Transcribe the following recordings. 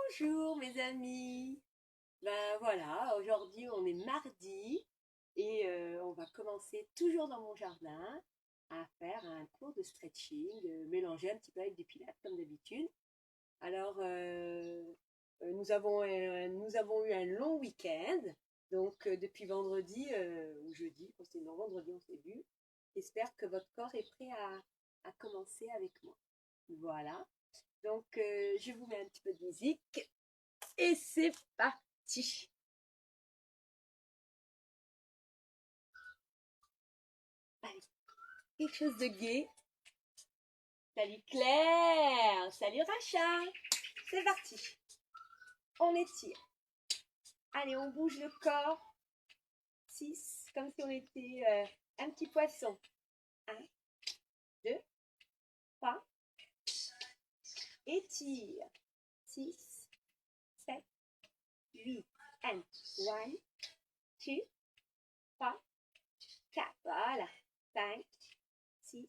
Bonjour mes amis. Ben voilà, aujourd'hui on est mardi et on va commencer toujours dans mon jardin à faire un cours de stretching, mélangé un petit peu avec du pilates comme d'habitude. Alors nous avons eu un long week-end, donc depuis vendredi ou jeudi, je pense que c'est non vendredi on s'est vu. J'espère que votre corps est prêt à commencer avec moi. Voilà. Donc je vous mets un petit peu de musique. Et c'est parti. Allez, quelque chose de gai. Salut Claire. Salut Racha. C'est parti. On étire. Allez, on bouge le corps. 6, comme si on était un petit poisson. 1, 2, 3. Étire. 6, 7, 8. And 1, 2, 3, 4. Voilà. 5, 6,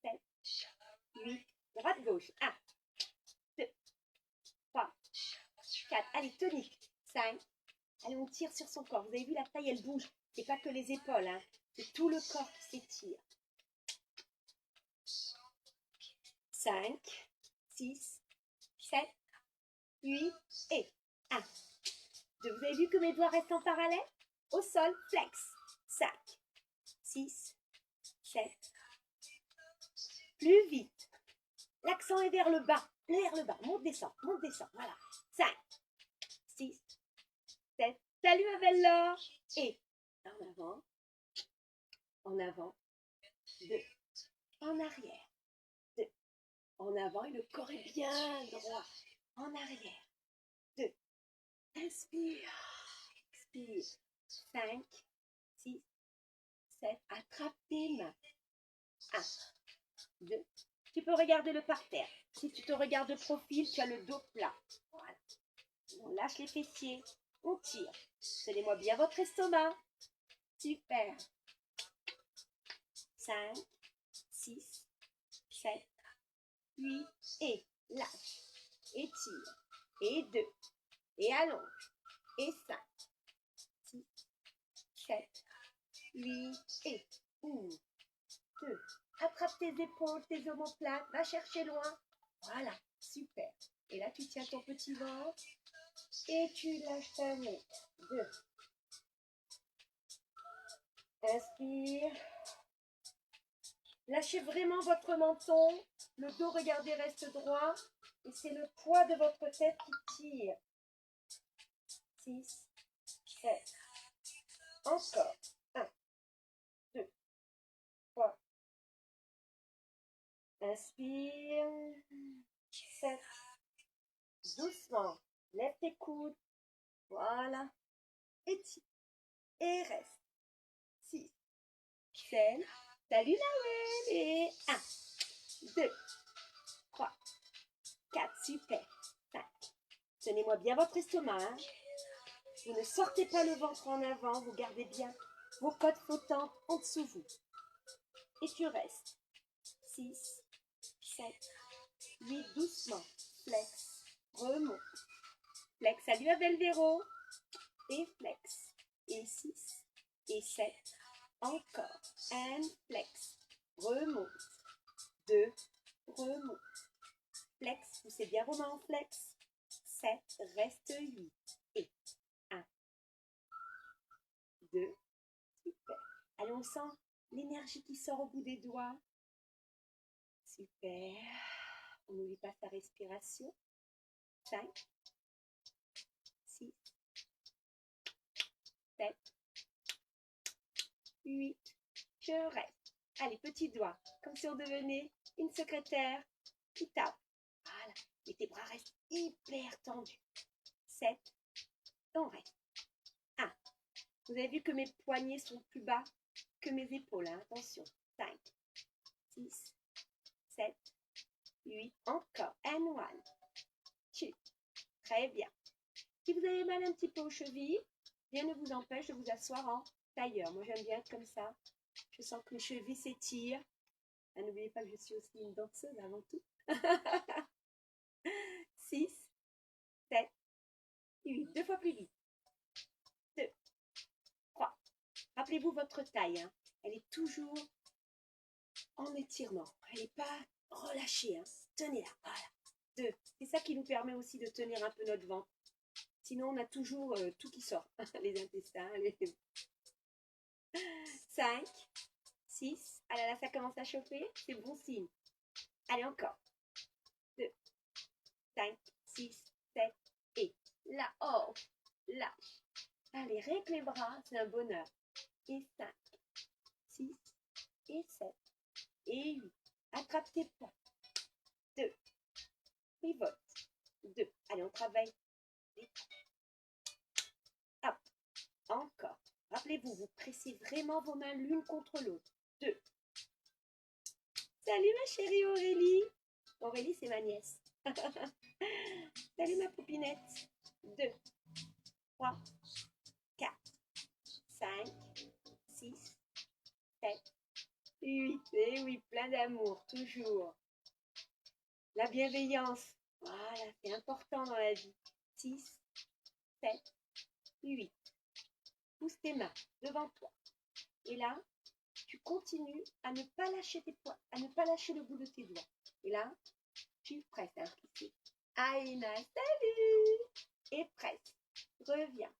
7, 8. Droite, gauche. 1, 2, 3, 4. Allez, tonique. 5. Allez, on tire sur son corps. Vous avez vu, la taille, elle bouge. C'est pas que les épaules, hein. C'est tout le corps qui s'étire. 5, 6, 7, 8 et 1. 2. Vous avez vu que mes doigts restent en parallèle? Au sol, flex. 5, 6, 7. Plus vite. L'accent est vers le bas. Vers le bas. Monte, descend. Monte, descend. Voilà. 5, 6, 7. Salut ma belle Laure. Et en avant. En avant. 2. En arrière. 2. En avant et le corps est bien droit. En arrière. 2. Inspire. Expire. 5, 6, 7. Attrape tes mains. 1, 2. Tu peux regarder le parterre. Si tu te regardes de profil, tu as le dos plat. Voilà. On lâche les fessiers. On tire. Tenez-moi bien votre estomac. Super. 5, 6, 7, 8 et lâche. Et tire. Et 2. Et allonge. Et 5, 6, 7, 8 et 1, 2. Attrape tes épaules, tes omoplates, va chercher loin. Voilà, super. Et là, tu tiens ton petit ventre et tu lâches ta main. 2. Inspire. Lâchez vraiment votre menton. Le dos, regardez, reste droit. Et c'est le poids de votre tête qui tire. 6, 7. Encore. 1, 2, 3. Inspire. 7. Doucement. Lève tes coudes. Voilà. Étire. Et reste. 6, 7. Salut Nawel. Et 1, 2, 3, 4. Super. 5. Tenez-moi bien votre estomac. Hein. Vous ne sortez pas le ventre en avant. Vous gardez bien vos côtes flottantes en dessous vous. Et tu restes. 6, 7, 8. Doucement. Flex. Remonte. Flex. Salut Abel Véro. Et flex. Et 6. Et 7. Encore. And flex. Remonte. 2. Remonte. Flex. Poussez bien vos mains en flex. 7. Reste 8. Et 1. 2. Super. Allez, on sent l'énergie qui sort au bout des doigts. Super. On n'oublie pas sa respiration. 5. 6. 7. 8. Je reste. Allez, petit doigt. Comme si on devenait une secrétaire qui tape. Voilà. Et tes bras restent hyper tendus. 7. On reste. 1. Vous avez vu que mes poignets sont plus bas que mes épaules. Hein? Attention. 5. 6. 7. 8. Encore. And 1. 2. Très bien. Si vous avez mal un petit peu aux chevilles, rien ne vous empêche de vous asseoir en tailleur. Moi, j'aime bien être comme ça. Je sens que mes chevilles s'étirent. Ah, n'oubliez pas que je suis aussi une danseuse avant tout. 6, 8. 2 fois plus vite. 2, 3. Rappelez-vous votre taille. Hein. Elle est toujours en étirement. Elle n'est pas relâchée. Hein. Tenez-la. Voilà. 2. C'est ça qui nous permet aussi de tenir un peu notre ventre. Sinon, on a toujours tout qui sort. Les intestins. 5, 6. Ah là là, ça commence à chauffer. C'est bon signe. Allez, encore. 2, 5, 6, 7. Et là, oh, là. Allez, rien que les bras, c'est un bonheur. Et 5, 6, et 7, et 8. Attrape tes poings. 2. Pivote. 2. Allez, on travaille. Hop. Encore. Rappelez-vous, vous pressez vraiment vos mains l'une contre l'autre. 2. Salut ma chérie Aurélie. Aurélie, c'est ma nièce. Salut ma poupinette. 2, 3, 4, 5, 6, 7, 8. Et oui, plein d'amour, toujours. La bienveillance. Voilà, c'est important dans la vie. 6, 7, 8. Pousse tes mains devant toi. Et là, tu continues à ne pas lâcher tes poings, à ne pas lâcher le bout de tes doigts. Et là, tu presses. Alors ici, Aïna, salut. Et presse. Reviens.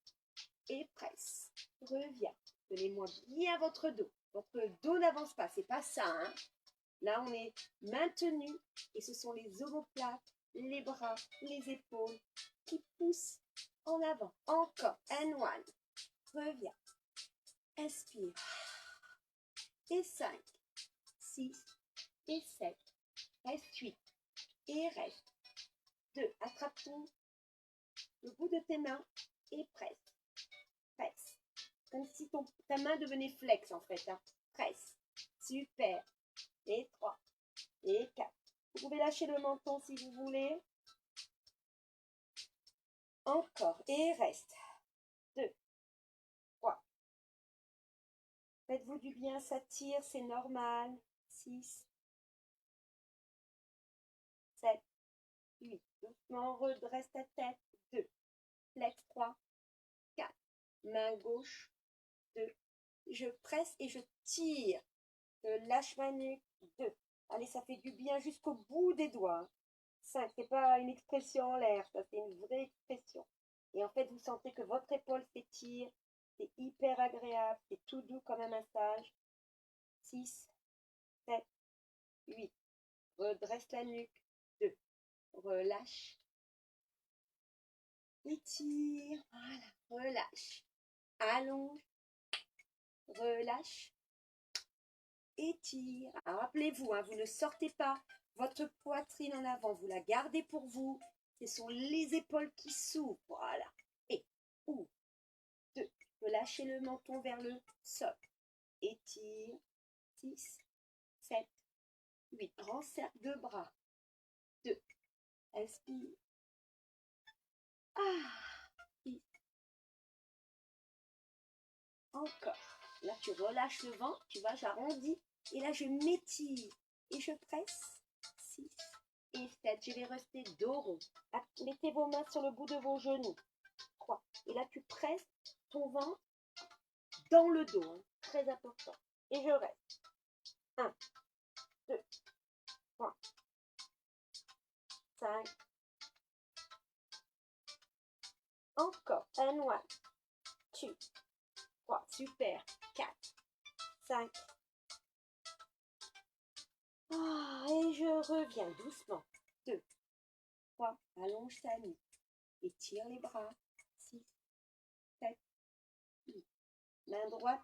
Et presse. Reviens. Tenez-moi bien votre dos. Votre dos n'avance pas. C'est pas ça. Hein. Là, on est maintenu. Et ce sont les omoplates, les bras, les épaules qui poussent en avant. Encore. And one. Reviens. Inspire. Et 5, 6, et 7. Reste 8. Et reste 2. Attrape le bout de tes mains et presse. Presse. Comme si ta main devenait flex en fait. Hein. Presse. Super. Et 3. Et 4. Vous pouvez lâcher le menton si vous voulez. Encore. Et reste. 2. 3. Faites-vous du bien, ça tire, c'est normal. 6. 7. 8. Doucement, redresse ta tête. 2. Flex. 3. 4. Main gauche. 2. Je presse et je tire. Je lâche ma nuque. 2. Allez, ça fait du bien jusqu'au bout des doigts. 5. C'est pas une expression en l'air, ça c'est une vraie expression. Et en fait, vous sentez que votre épaule s'étire. C'est hyper agréable. C'est tout doux comme un massage. 6. 7. 8. Redresse la nuque. 2. Relâche. Étire. Voilà. Relâche. Allonge. Relâche. Étire. Rappelez-vous, hein, vous ne sortez pas votre poitrine en avant, vous la gardez pour vous. Ce sont les épaules qui s'ouvrent. Voilà. Et ouvre. 2. Relâchez le menton vers le sol. Étire. 6, 7, 8. Resserre 2 bras. 2. Inspire. Ah. 6. Encore. Là, tu relâches le ventre, tu vois, j'arrondis. Et là, je m'étire. Et je presse. 6 et 7. Je vais rester dos rond. Mettez vos mains sur le bout de vos genoux. 3. Et là, tu presses ton ventre dans le dos. Hein. Très important. Et je reste. 1, 2, 3, 5. Encore. And 1, 2, 3. Super. 4, 5. Ah, et je reviens doucement. 2, 3. Allonge ta nuque. Étire les bras. 6, 7, 8. Main droite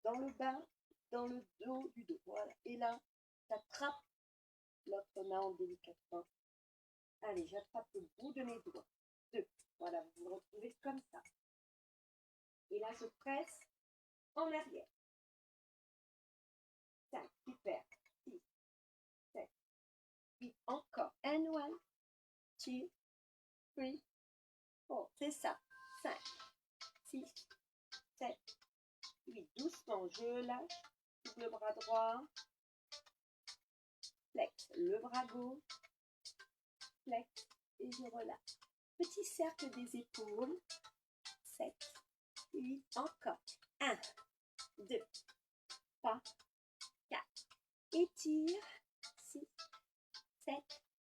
dans le bas, dans le dos du dos. Voilà. Et là, j'attrape l'autre main en délicatement. Allez, j'attrape le bout de mes doigts. 2. Voilà, vous vous retrouvez comme ça. Et là, je presse en arrière. 5. Super. 6, 7, 8. Encore. And 1, 2, 3, 4. C'est ça. 5, 6, 7, 8. Doucement, je lâche. Le bras droit. Flex le bras gauche. Flex et je relâche. Petit cercle des épaules. 7, 8, encore. 1, 2, 3, 4. Étire. 6, 7.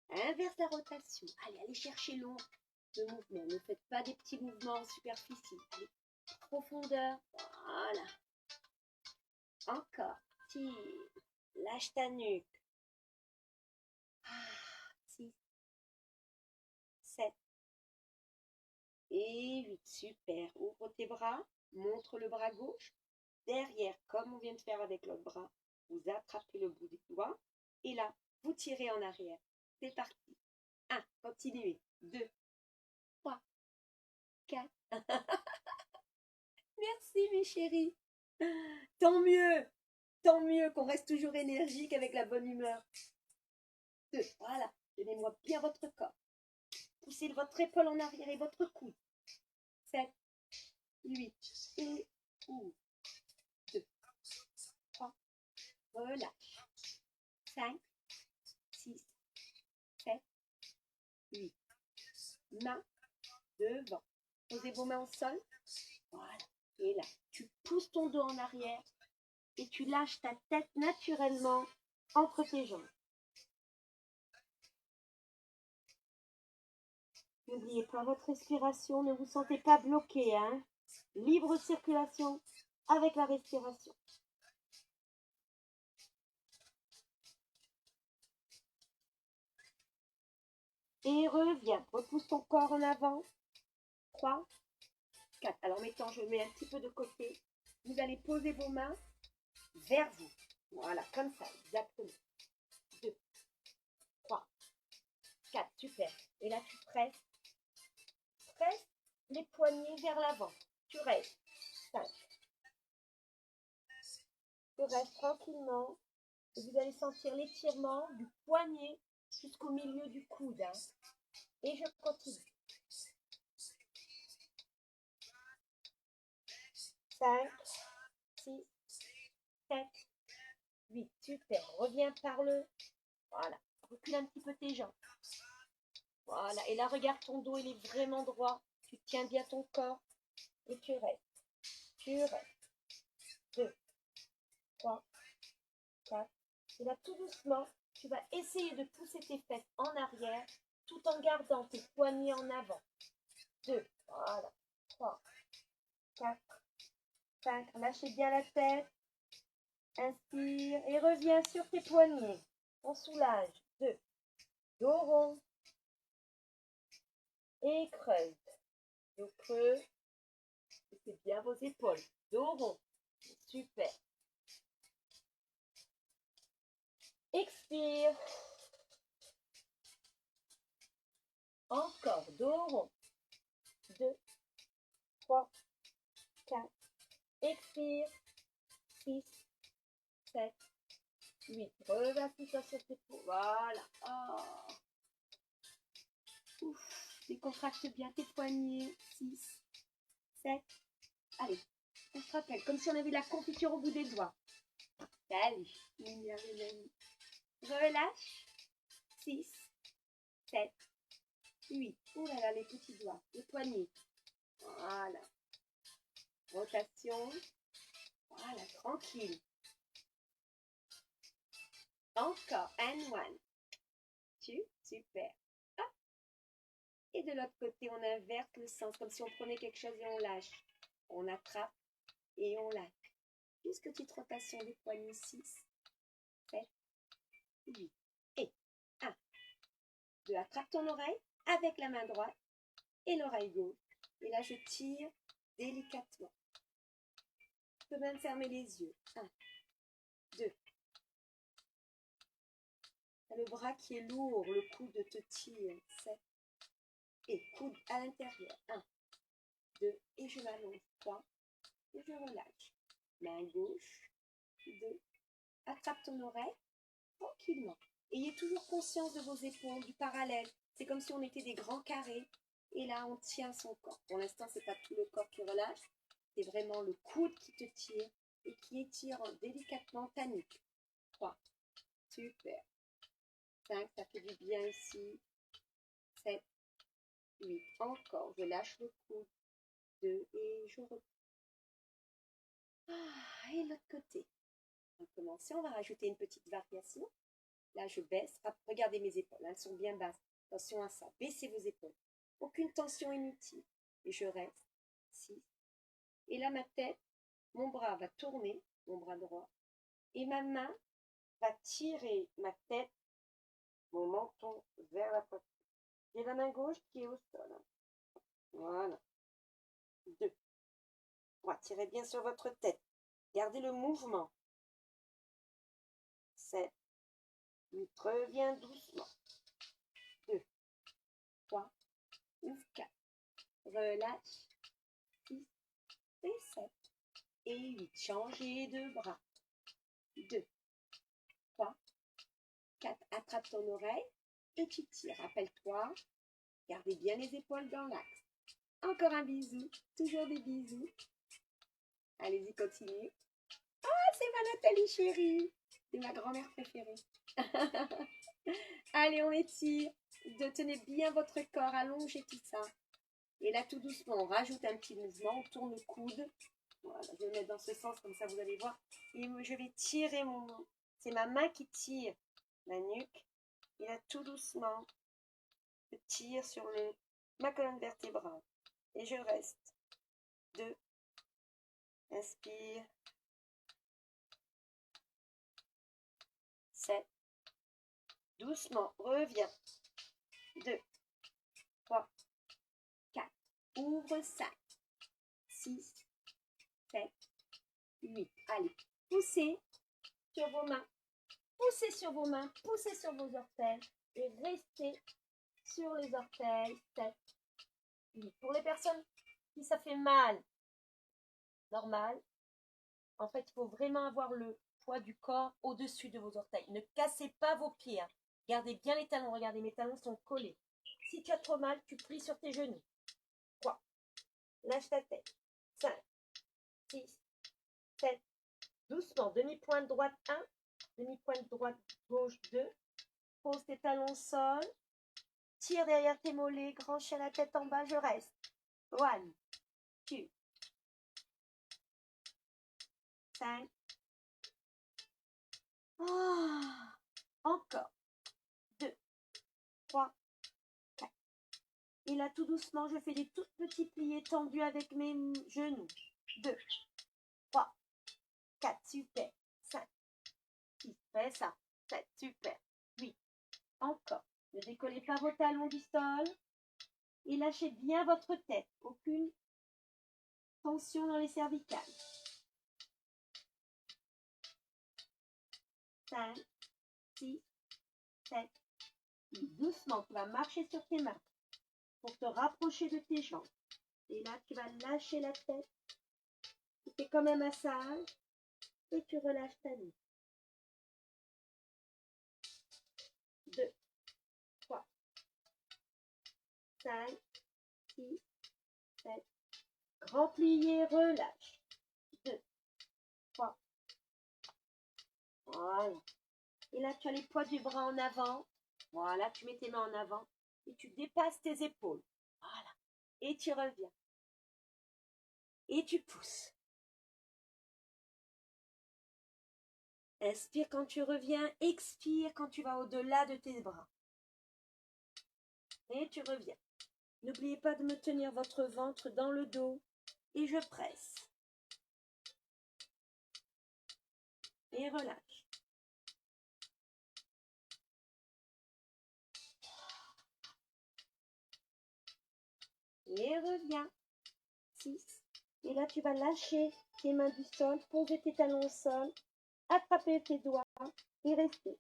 Inverse la rotation. Allez chercher long de mouvement. Ne faites pas des petits mouvements en superficie. Allez, profondeur. Voilà. Encore. Tire. Lâche ta nuque. 6, 7 et 8. Super. Ouvre tes bras. Montre le bras gauche. Derrière, comme on vient de faire avec l'autre bras, vous attrapez le bout des doigts. Et là, vous tirez en arrière. C'est parti. 1. Continuez. 2, 3, 4. Merci mes chéris. Tant mieux qu'on reste toujours énergique avec la bonne humeur. 2, voilà. Donnez-moi bien votre corps. Poussez votre épaule en arrière et votre coude. 7, 8 et ouvre. 2, 3, relâche. 5, 6, 7, 8. Main devant. Posez vos mains au sol. Voilà. Et là, tu pousses ton dos en arrière et tu lâches ta tête naturellement entre tes jambes. N'oubliez pas votre respiration, ne vous sentez pas bloqué, hein. Libre circulation avec la respiration. Et reviens, repousse ton corps en avant. 3, 4. Alors maintenant, je mets un petit peu de côté. Vous allez poser vos mains vers vous. Voilà, comme ça, exactement. 2, 3, 4, super. Et là, tu presses les poignets vers l'avant. Tu restes. 5. Tu restes tranquillement. Et vous allez sentir l'étirement du poignet jusqu'au milieu du coude. Hein. Et je continue. 5, 6, 7, 8. Super. Reviens par le. Voilà. Recule un petit peu tes jambes. Voilà. Et là, regarde ton dos, il est vraiment droit. Tu tiens bien ton corps. Et tu restes. Tu restes. 2, 3, 4. Et là, tout doucement, tu vas essayer de pousser tes fesses en arrière tout en gardant tes poignets en avant. 2, voilà. 3, 4, 5. Lâchez bien la tête. Inspire et reviens sur tes poignets. On soulage. 2. Dos rond. Et creuse. Dos creux. C'est bien vos épaules. Dos rond. Super. Expire. Encore. Dos rond. 2, 3, 4. Expire. 6, 7, 8. Reverse-toi sur tes peaux. Voilà. Oh. Ouf. Décontracte bien tes poignets. 6, 7. Allez, on se rappelle, comme si on avait de la confiture au bout des doigts. Allez, relâche. 6, 7, 8. Ouh là là, les petits doigts, les poignets. Voilà. Rotation. Voilà, tranquille. Encore, and one. Super. Hop. Et de l'autre côté, on inverse le sens, comme si on prenait quelque chose et on lâche. On attrape et on lâche. Juste petite rotation des poignets. 6, 7, 8. Et 1, 2. Attrape ton oreille avec la main droite et l'oreille gauche. Et là, je tire délicatement. Tu peux même fermer les yeux. 1, 2. Le bras qui est lourd, le coude te tire. 7. Et coude à l'intérieur. 1, 2. Et je m'allonge. 3. Et je relâche. Main gauche. 2. Attrape ton oreille tranquillement. Ayez toujours conscience de vos épaules, du parallèle. C'est comme si on était des grands carrés. Et là, on tient son corps. Pour l'instant, ce n'est pas tout le corps qui relâche. C'est vraiment le coude qui te tire et qui étire délicatement ta nuque. 3. Super. 5. Ça fait du bien ici. 7. 8. Encore, je lâche le coude. 2 et je reprends. Et l'autre côté. On va commencer, on va rajouter une petite variation. Là, je baisse. Regardez mes épaules, elles sont bien basses. Attention à ça. Baissez vos épaules. Aucune tension inutile. Et je reste. 6. Et là, ma tête, mon bras va tourner, mon bras droit. Et ma main va tirer ma tête, mon menton vers la poitrine. J'ai la main gauche qui est au sol. Voilà. 2. 3. Tirez bien sur votre tête. Gardez le mouvement. 7. 8. Reviens doucement. 2. 3. Ouvre 4. Relâche. 6 et 7. Et 8. Changez de bras. 2. 3. 4. Attrape ton oreille et tu tires. Rappelle-toi. Gardez bien les épaules dans l'axe. Encore un bisou. Toujours des bisous. Allez-y, continuez. Ah, c'est ma Nathalie chérie. C'est ma grand-mère préférée. Allez, on étire. Tenez bien votre corps, allongez tout ça. Et là, tout doucement, on rajoute un petit mouvement, on tourne le coude. Voilà, je vais le mettre dans ce sens, comme ça vous allez voir. Et je vais tirer mon... C'est ma main qui tire la nuque. Et là, tout doucement, je tire sur ma colonne vertébrale. Et je reste. 2. Inspire. 7. Doucement, reviens. 2. 3. 4. Ouvre 5. 6. 7. 8. Allez, poussez sur vos mains. Poussez sur vos mains, poussez sur vos orteils et restez sur les orteils. 7. 8. Pour les personnes qui ça fait mal, normal. En fait, il faut vraiment avoir le poids du corps au-dessus de vos orteils. Ne cassez pas vos pieds. Hein. Gardez bien les talons. Regardez, mes talons sont collés. Si tu as trop mal, tu plies sur tes genoux. 3. Lâche ta tête. 5. 6. 7. Doucement. Demi-pointe droite 1. Demi-pointe droite gauche 2. Pose tes talons au sol. Tire derrière tes mollets. Grand chien la tête en bas. Je reste. 1. 2. 5. Ah, encore. 2. 3. 4. Et là, tout doucement, je fais des tout petits pliés tendus avec mes genoux. 2. 3. 4. Super. 5. 6. Fais ça. 7. Super. 8. Encore. Ne décollez pas vos talons du sol. Et lâchez bien votre tête. Aucune tension dans les cervicales. 5, 6, 7, 8. Doucement, tu vas marcher sur tes mains pour te rapprocher de tes jambes. Et là, tu vas lâcher la tête. Tu fais comme un massage et tu relâches ta nuque. 2, 3, 5, 6, 7. Grand plié, relâche. 2, 3. Voilà. Et là, tu as les poids du bras en avant. Voilà, tu mets tes mains en avant et tu dépasses tes épaules. Voilà. Et tu reviens. Et tu pousses. Inspire quand tu reviens, expire quand tu vas au-delà de tes bras. Et tu reviens. N'oubliez pas de me tenir votre ventre dans le dos et je presse. Et relâche. Et reviens. 6. Et là, tu vas lâcher tes mains du sol, poser tes talons au sol, attraper tes doigts et rester.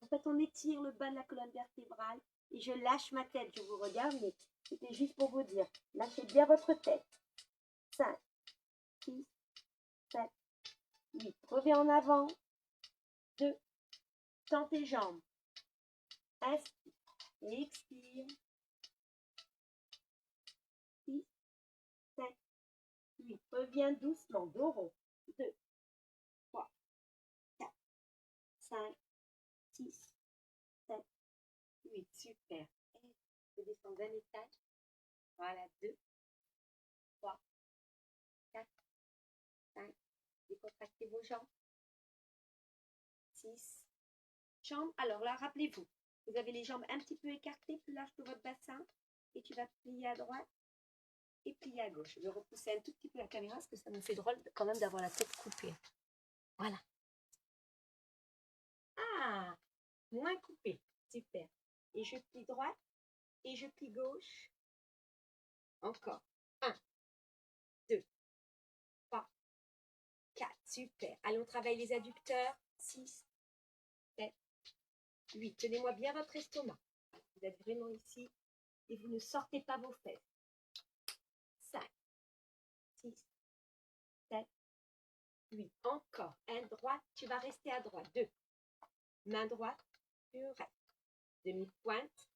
En fait, on étire le bas de la colonne vertébrale et je lâche ma tête. Je vous regarde, mais c'était juste pour vous dire. Lâchez bien votre tête. 5, 6, 7, 8. Reviens en avant. 2. Tends tes jambes. Inspire et expire. 6, 7, 8. Reviens doucement, dos rond. 2, 3, 4, 5, 6, 8, super. Et je descends d'un étage. Voilà, 2, 3, 4, 5. Décontractez vos jambes. 6. Jambes. Alors là, rappelez-vous, vous avez les jambes un petit peu écartées, plus larges que votre bassin. Et tu vas plier à droite et plier à gauche. Je vais repousser un tout petit peu la caméra parce que ça me fait drôle quand même d'avoir la tête coupée. Voilà. Ah, moins coupé. Super. Et je plie droite et je plie gauche. Encore. 1, 2, 3, 4. Super. Allez, on travaille les adducteurs. 6, 7, 8. Tenez-moi bien votre estomac. Vous êtes vraiment ici et vous ne sortez pas vos fesses. 5, 6, 7, 8. Encore. Un droite, tu vas rester à droite. 2. Main droite, tu restes. Demi-pointe.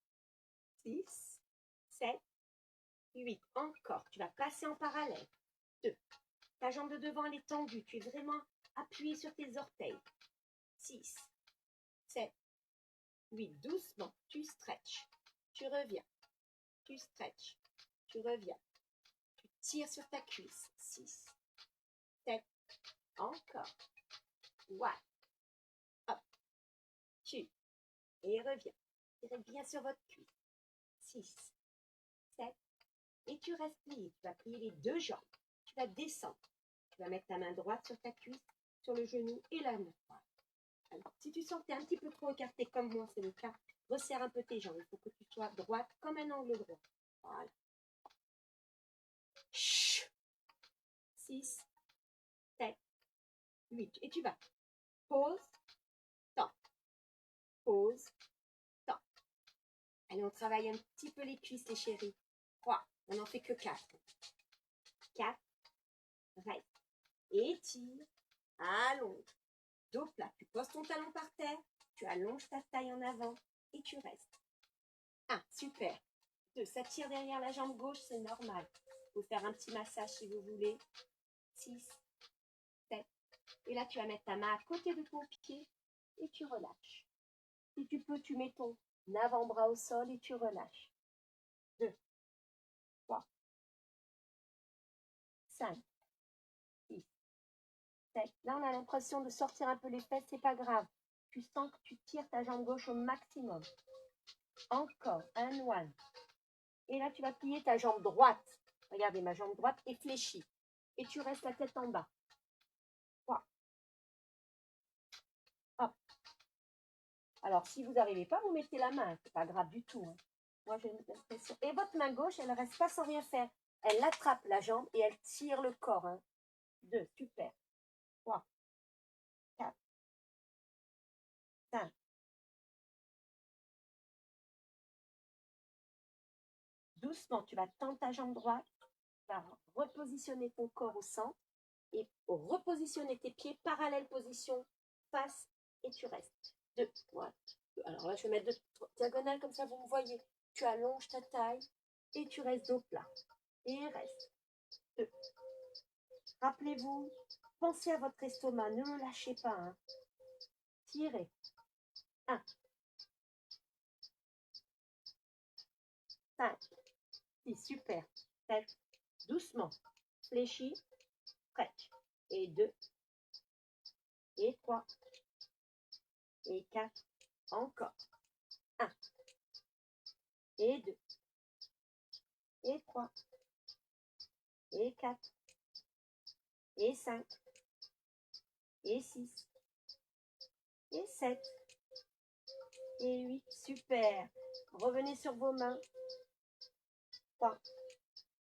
6, 7, 8. Encore. Tu vas passer en parallèle. 2. Ta jambe de devant, elle est tendue. Tu es vraiment appuyé sur tes orteils. 6, 7, 8. Doucement. Tu stretches. Tu reviens. Tu stretches. Tu reviens. Tu tires sur ta cuisse. 6, 7. Encore. 1. Hop. Tu. Et reviens. Tirez bien sur votre cuisse. 6, 7. Et tu restes plié. Tu vas plier les deux jambes. Tu vas descendre. Tu vas mettre ta main droite sur ta cuisse, sur le genou et la main droite. Alors, si tu sens que tu es un petit peu trop écarté comme moi, c'est le cas, resserre un peu tes jambes. Il faut que tu sois droite comme un angle droit. Voilà. 6, 7, 8. Et tu vas. Pause, temps. Pause, temps. Allez, on travaille un petit peu les cuisses, les chéris. 3. On n'en fait que 4. 4. Reste. Étire. Allonge. Dos plat. Tu poses ton talon par terre. Tu allonges ta taille en avant. Et tu restes. 1. Super. 2. Ça tire derrière la jambe gauche, c'est normal. Vous faire un petit massage si vous voulez. 6, 7. Et là, tu vas mettre ta main à côté de ton pied et tu relâches. Si tu peux, tu mets ton avant-bras au sol et tu relâches. 2, 3, 5, 6, 7. Là, on a l'impression de sortir un peu les fesses, c'est pas grave. Tu sens que tu tires ta jambe gauche au maximum. Encore, un one. Et là, tu vas plier ta jambe droite. Regardez, ma jambe droite est fléchie. Et tu restes la tête en bas. 3. Hop. Alors, si vous n'arrivez pas, vous mettez la main. C'est pas grave du tout. Hein. Moi, j'ai l'impression. Et votre main gauche, elle ne reste pas sans rien faire. Elle attrape la jambe et elle tire le corps. Hein. 2, super. 3, 4, 5. Doucement, tu vas tendre ta jambe droite. Tu vas repositionner ton corps au centre et repositionner tes pieds, parallèle position, face et tu restes. 2, 3. Alors là, je vais mettre 2 diagonales comme ça, vous me voyez. Tu allonges ta taille et tu restes dos plat. Et reste. 2. Rappelez-vous, pensez à votre estomac, ne le lâchez pas. Hein. Tirez. 1, 5, 6, super. 7, doucement. Fléchis, stretch. Et 2, et 3, et 4, encore. 1, et 2, et 3, et 4, et 5, et 6, et 7, et 8, super. Revenez sur vos mains. 3.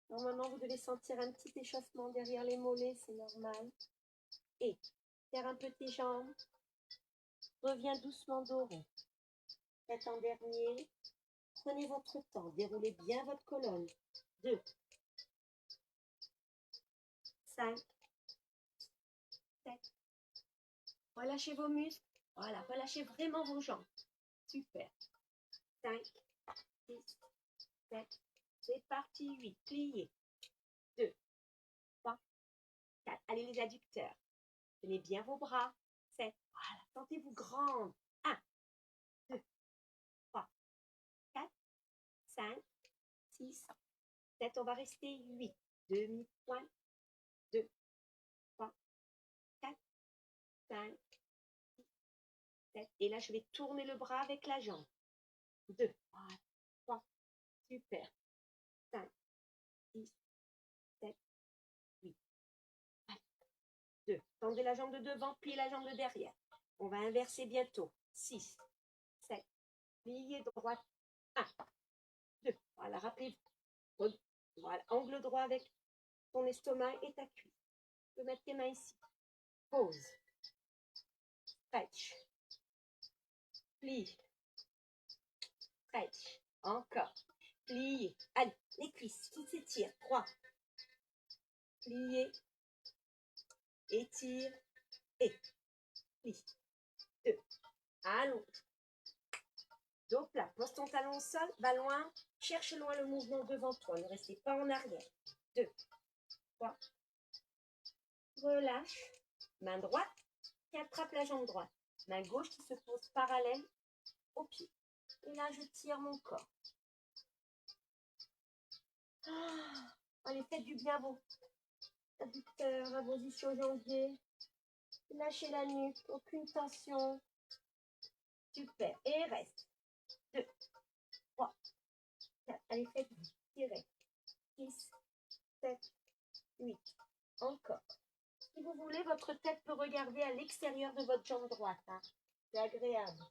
Normalement, vous devez sentir un petit échauffement derrière les mollets, c'est normal. Et serre un peu tes jambes. Reviens doucement dos rond. Faites en dernier. Prenez votre temps. Déroulez bien votre colonne. 2, 5, 7. Relâchez vos muscles. Voilà, relâchez vraiment vos jambes. Super. 5, 6, 7. C'est parti. 8. Pliez. 2, 3, 4. Allez les adducteurs. Tenez bien vos bras. 7. Voilà. Sentez-vous grande. 1, 2, 3, 5, 6, 7. On va rester 8. Demi-pointe. 2, 3, 4, 5, 6, 7. Et là, je vais tourner le bras avec la jambe. 2, 3, super. 5, 6, 7, 8. 2. Tendez la jambe de devant, pliez la jambe de derrière. On va inverser bientôt. 6, 7, pliez droite. 1, 2. Voilà, rappelez-vous. Voilà, angle droit avec ton estomac et ta cuisse. Tu peux mettre tes mains ici. Pause. Stretch. Plie. Stretch. Encore. Pliez. Allez, les cuisses qui s'étirent. 3. Pliez. Étire. Et. Plie. 2. Allonge. Dos plat. Pose ton talon au sol. Va loin. Cherche loin le mouvement devant toi. Ne restez pas en arrière. 2. 3. Relâche. Main droite qui attrape la jambe droite. Main gauche qui se pose parallèle au pied. Et là, je tire mon corps. Allez, faites du bien à vos adducteurs, à vos ischio-jambiers. Lâchez la nuque, aucune tension. Super. Et reste. 2, 3, 4. Allez, faites-vous. Tirez. 6, 7, 8. Encore. Si vous voulez, votre tête peut regarder à l'extérieur de votre jambe droite. Hein. C'est agréable.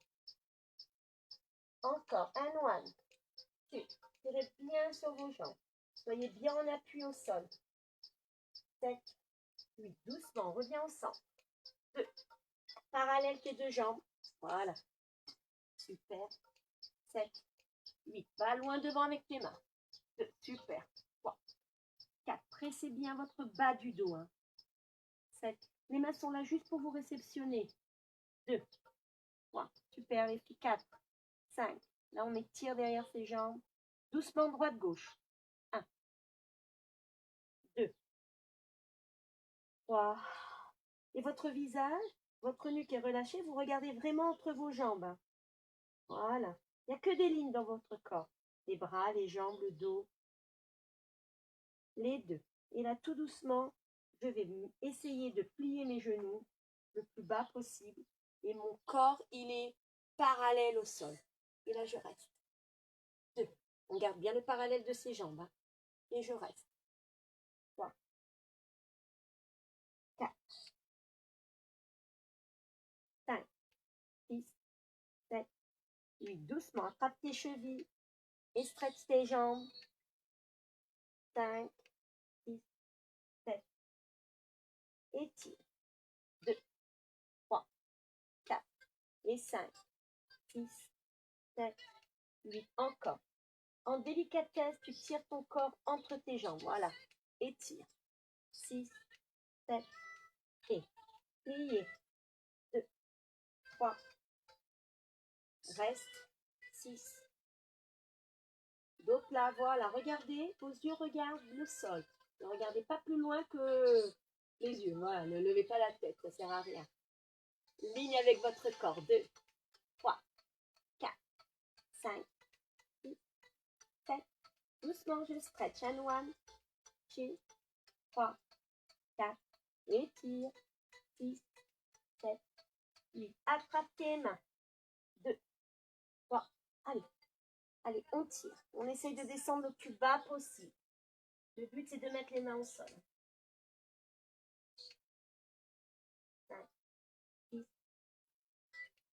Encore. Un one. 2. Tirez bien sur vos jambes. Soyez bien en appui au sol. 7, 8. Doucement, on revient au centre. 2. Parallèle tes deux jambes. Voilà. Super. 7, 8. Va loin devant avec tes mains. 2. Super. 3, 4. Pressez bien votre bas du dos. Hein. 7. Les mains sont là juste pour vous réceptionner. 2, 3. Super. Les filles. 4, 5. Là, on étire derrière ses jambes. Doucement, droite-gauche. 1, 2, 3. Et votre visage, votre nuque est relâchée. Vous regardez vraiment entre vos jambes. Voilà. Il n'y a que des lignes dans votre corps. Les bras, les jambes, le dos. Les deux. Et là, tout doucement, je vais essayer de plier mes genoux le plus bas possible. Et mon corps, il est parallèle au sol. Et là, je reste. 2. On garde bien le parallèle de ses jambes. Hein. Et je reste. 3, 4, 5, 6, 7, 8. Doucement, attrape tes chevilles et stretch tes jambes. 5, 6, 7. Étire. 2, 3, 4 et 5, 6, 7, 8. Encore. En délicatesse, tu tires ton corps entre tes jambes. Voilà. Étire. 6, 7, et pliez. 2, 3. Reste. 6. Dos plat. Voilà. Regardez. Vos yeux regardent le sol. Ne regardez pas plus loin que les yeux. Voilà. Ne levez pas la tête. Ça ne sert à rien. Ligne avec votre corps. 2, 3, 4, 5, 6, 7. Doucement, je stretch. Un one. 2, 3, 4. Étire. 6, 7, 8. Attrape tes mains. 2, 3. Allez. Allez, on tire. On essaye de descendre le plus bas possible. Le but, c'est de mettre les mains au sol. 5, 6.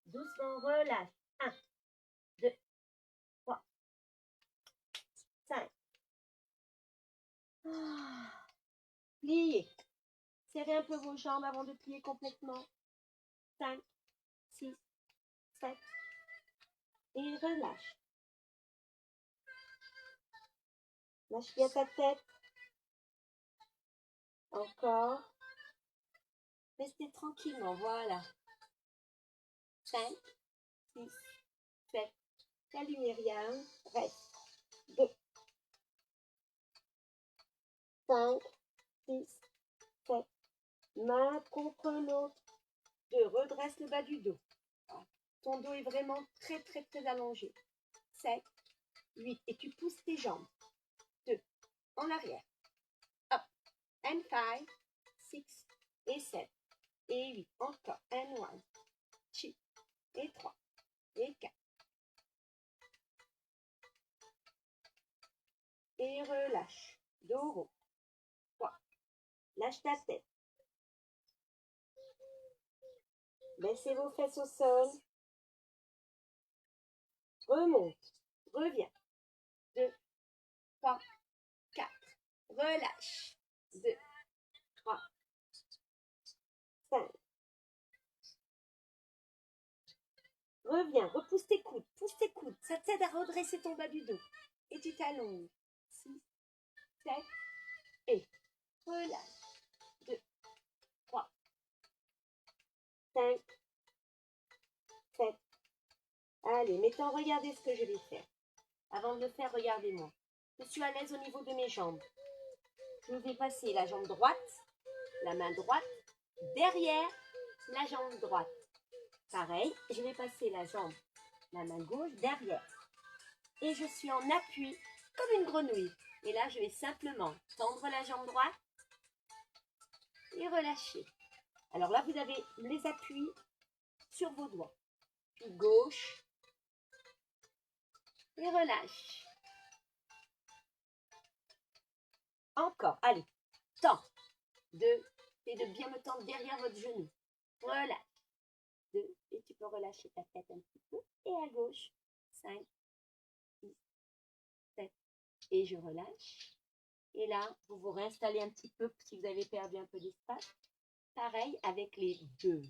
Doucement, relâche. 1, 2, 3, 5. Pliez. Serrez un peu vos jambes avant de plier complètement. 5, 6, 7. Et relâche. Lâche bien ta tête. Encore. Restez tranquillement, voilà. 5, 6, 7. N'allumez rien. Reste. 2, 5, 6, 7. Main contre l'autre. 2. Redresse le bas du dos. Ton dos est vraiment très, très, très allongé. 7, 8. Et tu pousses tes jambes. 2. En arrière. Up. And 5, 6, et 7, et 8. Encore. And 1, 2, et 3, et 4. Et relâche. Dos rond. 3. Lâche ta tête. Baissez vos fesses au sol. Remonte. Reviens. 2, 3, 4. Relâche. 2, 3, 5. Reviens. Repousse tes coudes. Pousse tes coudes. Ça t'aide à redresser ton bas du dos. Et tu t'allonges. 6, 7. Et relâche. 2, 3, 5, 7. Allez, maintenant, regardez ce que je vais faire. Avant de le faire, regardez-moi. Je suis à l'aise au niveau de mes jambes. Je vais passer la jambe droite, la main droite, derrière la jambe droite. Pareil, je vais passer la main gauche, derrière. Et je suis en appui, comme une grenouille. Et là, je vais simplement tendre la jambe droite et relâcher. Alors là, vous avez les appuis sur vos doigts. Puis gauche et relâche. Encore, allez, tends. 2, et de bien me tendre derrière votre genou. Relâche. 2, et tu peux relâcher ta tête un petit peu. Et à gauche, 5, 6, 7, et je relâche. Et là, vous vous réinstallez un petit peu si vous avez perdu un peu d'espace. Pareil avec les deux.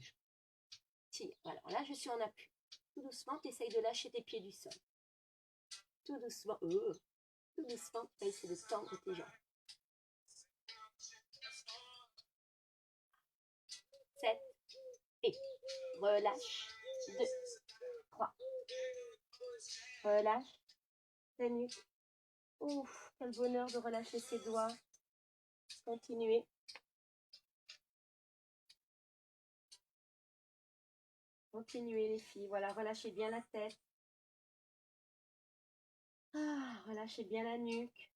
Tire. Voilà, là je suis en appui. Tout doucement, tu essayes de lâcher tes pieds du sol. Tout doucement, tu vas essayer de tendre tes jambes. 7, et relâche. 2, 3. Relâche. Ta nuque. Ouf, quel bonheur de relâcher ses doigts. Continuez. Continuez les filles. Voilà, relâchez bien la tête. Relâchez bien la nuque.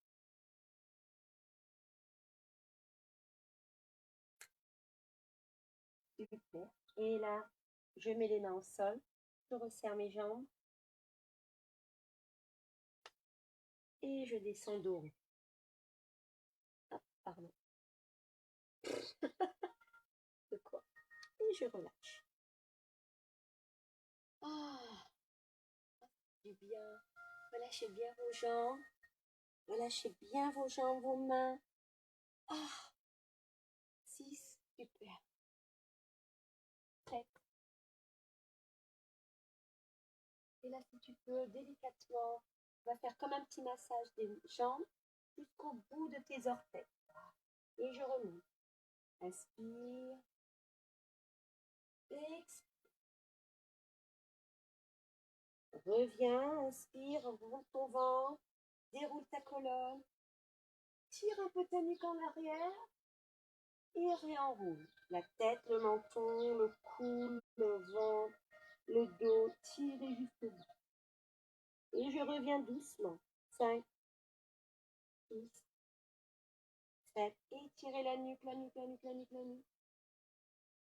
Super. Et là, je mets les mains au sol. Je resserre mes jambes. Et je descends dos rond. Hop, pardon. De quoi? Et je relâche. Du bien. Relâchez bien vos jambes. Relâchez bien vos jambes, vos mains. 6, super. 7. Et là, si tu peux, délicatement, on va faire comme un petit massage des jambes jusqu'au bout de tes orteils. Et je remonte. Inspire. Expire. Reviens, inspire, remonte ton ventre, déroule ta colonne, tire un peu ta nuque en arrière et réenroule. La tête, le menton, le cou, le ventre, le dos, tirez jusqu'au bout. Et je reviens doucement. 5, 6, 7. Et tirez la nuque, la nuque, la nuque, la nuque, la nuque.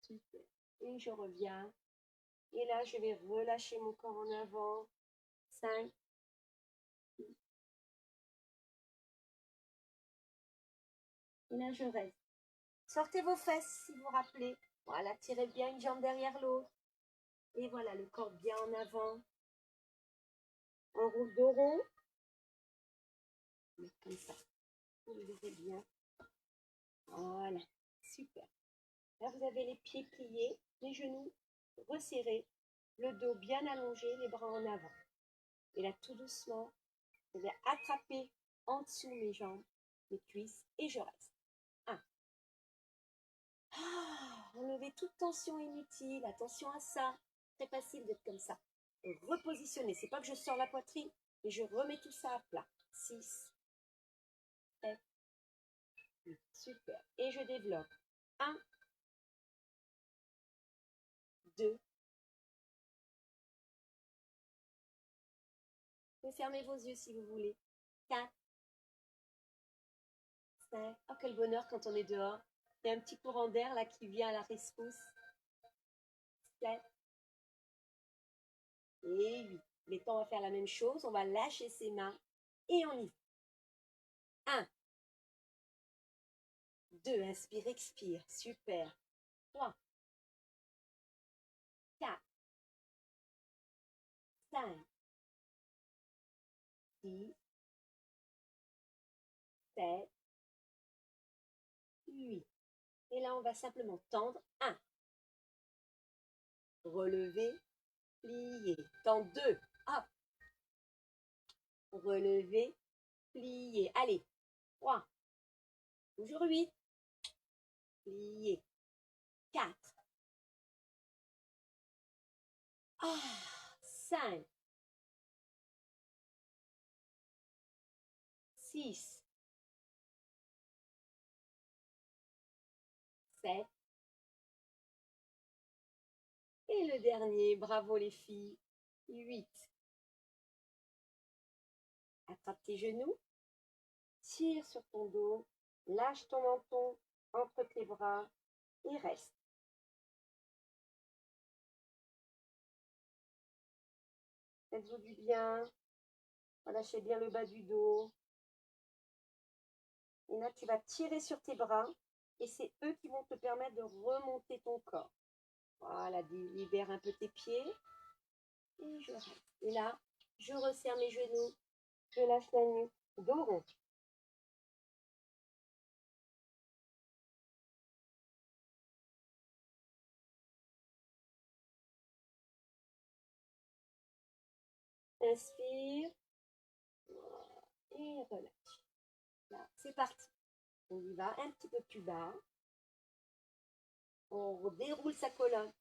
Super. Et je reviens. Et là, je vais relâcher mon corps en avant. 5, 6. Et là, je reste. Sortez vos fesses si vous rappelez. Voilà, tirez bien une jambe derrière l'autre. Et voilà, le corps bien en avant. On roule dos rond. Comme ça. Vous le verrez bien. Voilà, super. Là, vous avez les pieds pliés, les genoux resserrés, le dos bien allongé, les bras en avant. Et là, tout doucement, je vais attraper en dessous mes jambes, mes cuisses, et je reste. 1. Enlevez toute tension inutile. Attention à ça. Très facile d'être comme ça. Repositionner. C'est pas que je sors la poitrine, mais je remets tout ça à plat. 6, 7, 8. Super. Et je développe. 1, 2, Vous fermez vos yeux si vous voulez. 4, 5. Oh, quel bonheur quand on est dehors. Il y a un petit courant d'air là qui vient à la rescousse. 7 et 8. Maintenant, on va faire la même chose. On va lâcher ses mains et on y va. 1, 2, inspire, expire. Super. 3, 4, 5, 6, 7, 8. Et là, on va simplement tendre. 1, relever, plier. Tendre 2, hop. Relever, plier. Allez, 3, toujours 8. Plier. 4. 5, 6, 7. Et le dernier, bravo les filles, 8. Attrape tes genoux, tire sur ton dos, lâche ton menton entre tes bras et reste. Faites-vous du bien, relâchez bien le bas du dos. Et là, tu vas tirer sur tes bras et c'est eux qui vont te permettre de remonter ton corps. Voilà, libère un peu tes pieds et je reste. Et là, je resserre mes genoux, je lâche la nuque, dos rond. Inspire et relâche. Là, c'est parti. On y va un petit peu plus bas. On déroule sa colonne.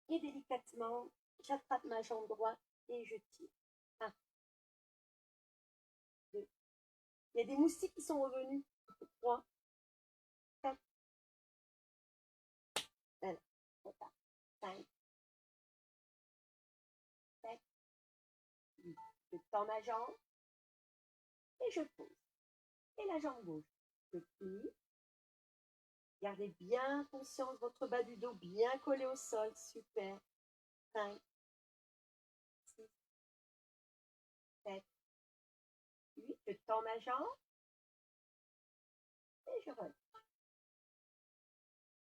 Et délicatement, j'attrape ma jambe droite et je tire. 1, 2. Il y a des moustiques qui sont revenus. 3, 4. Voilà. 5, 7, 8. Je tends ma jambe et je pose. Et la jambe gauche. Je plie. Gardez bien conscience, votre bas du dos bien collé au sol. Super. 5, 6, 7, 8. Je tends ma jambe et je relève.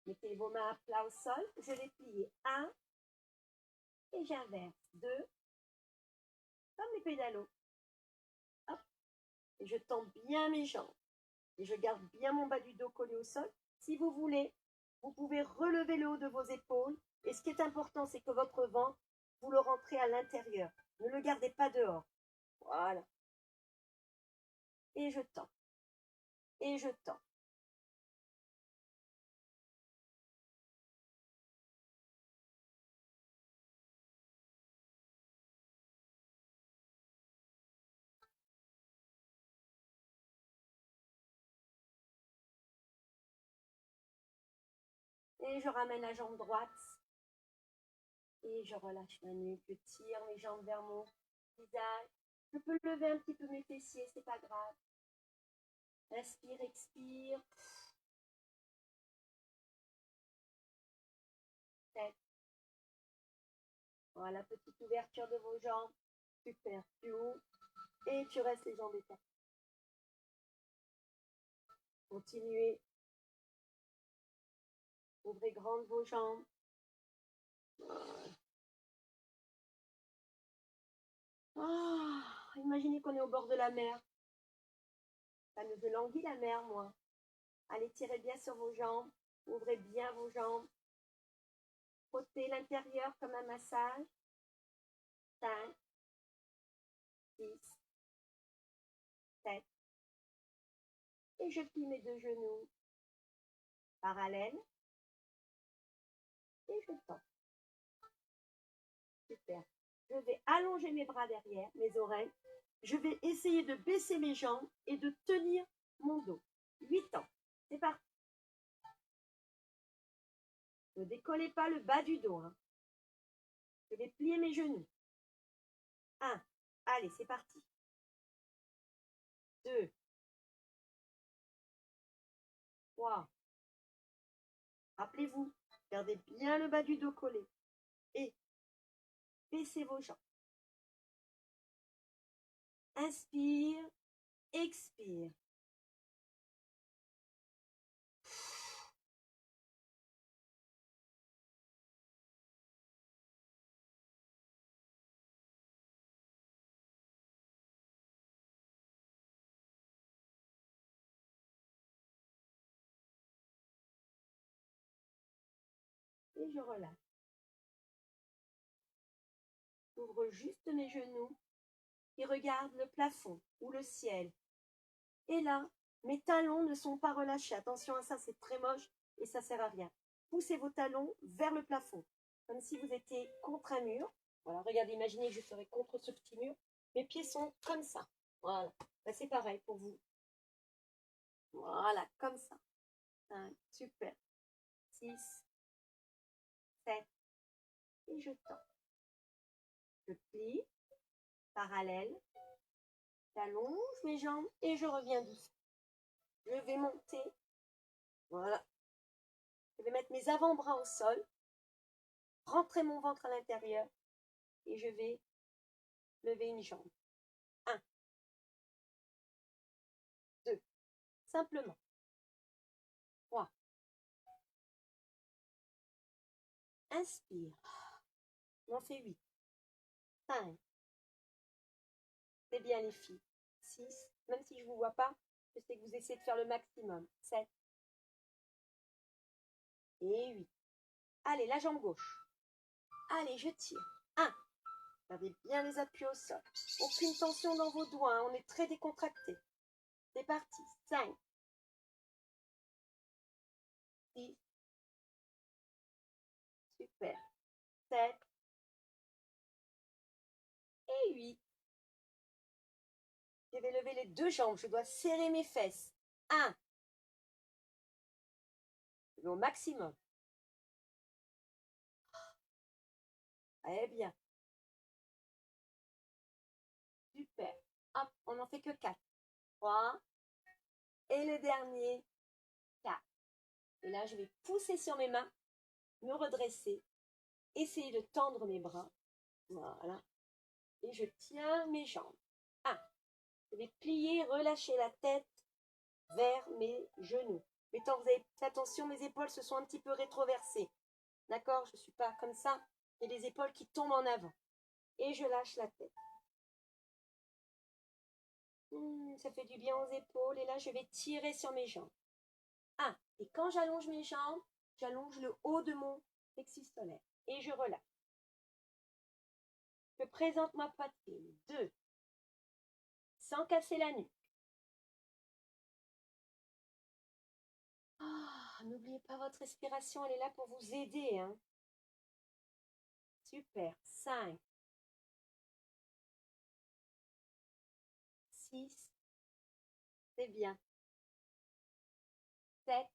Mettez vos mains à plat au sol. Je vais plier. 1 et j'inverse. 2, comme les pédalos. Hop. Et je tends bien mes jambes. Et je garde bien mon bas du dos collé au sol. Si vous voulez, vous pouvez relever le haut de vos épaules. Et ce qui est important, c'est que votre ventre, vous le rentrez à l'intérieur. Ne le gardez pas dehors. Voilà. Et je tends. Et je tends. Et je ramène la jambe droite. Et je relâche ma nuque. Je tire mes jambes vers mon visage. Je peux lever un petit peu mes fessiers, c'est pas grave. Inspire, expire. 7. Voilà, petite ouverture de vos jambes. Super. Tu ouvres. Et tu restes les jambes écartées. Continuez. Ouvrez grandes vos jambes. Oh, imaginez qu'on est au bord de la mer. Ça me veut languir la mer, moi. Allez, tirez bien sur vos jambes. Ouvrez bien vos jambes. Frottez l'intérieur comme un massage. 5, 6, 7. Et je plie mes deux genoux. Parallèles. Et je tends. Super. Je vais allonger mes bras derrière, mes oreilles. Je vais essayer de baisser mes jambes et de tenir mon dos. 8 ans. C'est parti. Ne décollez pas le bas du dos. Hein. Je vais plier mes genoux. 1. Allez, c'est parti. 2, 3. Rappelez-vous, gardez bien le bas du dos collé. Et baissez vos jambes. Inspire, expire. Et je relâche. J'ouvre juste mes genoux et regarde le plafond ou le ciel. Et là, mes talons ne sont pas relâchés. Attention à ça, c'est très moche et ça sert à rien. Poussez vos talons vers le plafond, comme si vous étiez contre un mur. Voilà, regardez, imaginez que je serais contre ce petit mur. Mes pieds sont comme ça. Voilà, ben, c'est pareil pour vous. Voilà, comme ça. 5, super. 6, 7, et je tends. Je plie, parallèle, j'allonge mes jambes et je reviens doucement. Je vais monter. Voilà. Je vais mettre mes avant-bras au sol, rentrer mon ventre à l'intérieur et je vais lever une jambe. 1, 2, simplement. 3. Inspire. On en fait 8. 5. C'est bien les filles. 6. Même si je ne vous vois pas, je sais que vous essayez de faire le maximum. 7. Et 8. Allez, la jambe gauche. Allez, je tire. 1. Gardez bien les appuis au sol. Aucune tension dans vos doigts, hein. On est très décontracté. C'est parti. 5. 6. Super. 7. Et 8. Je vais lever les deux jambes. Je dois serrer mes fesses. 1. Je vais au maximum. Très bien. Super. Hop, on n'en fait que 4. 3. Et le dernier. 4. Et là, je vais pousser sur mes mains, me redresser, essayer de tendre mes bras. Voilà. Et je tiens mes jambes. 1. Je vais plier, relâcher la tête vers mes genoux. Mais tant vous avez fait attention, mes épaules se sont un petit peu rétroversées. D'accord? Je ne suis pas comme ça. J'ai les épaules qui tombent en avant. Et je lâche la tête. Ça fait du bien aux épaules. Et là, je vais tirer sur mes jambes. 1. Et quand j'allonge mes jambes, j'allonge le haut de mon plexus solaire. Et je relâche. Je présente ma poitrine. 2. Sans casser la nuque. N'oubliez pas votre respiration, elle est là pour vous aider. Hein. Super. 5. 6. C'est bien. 7.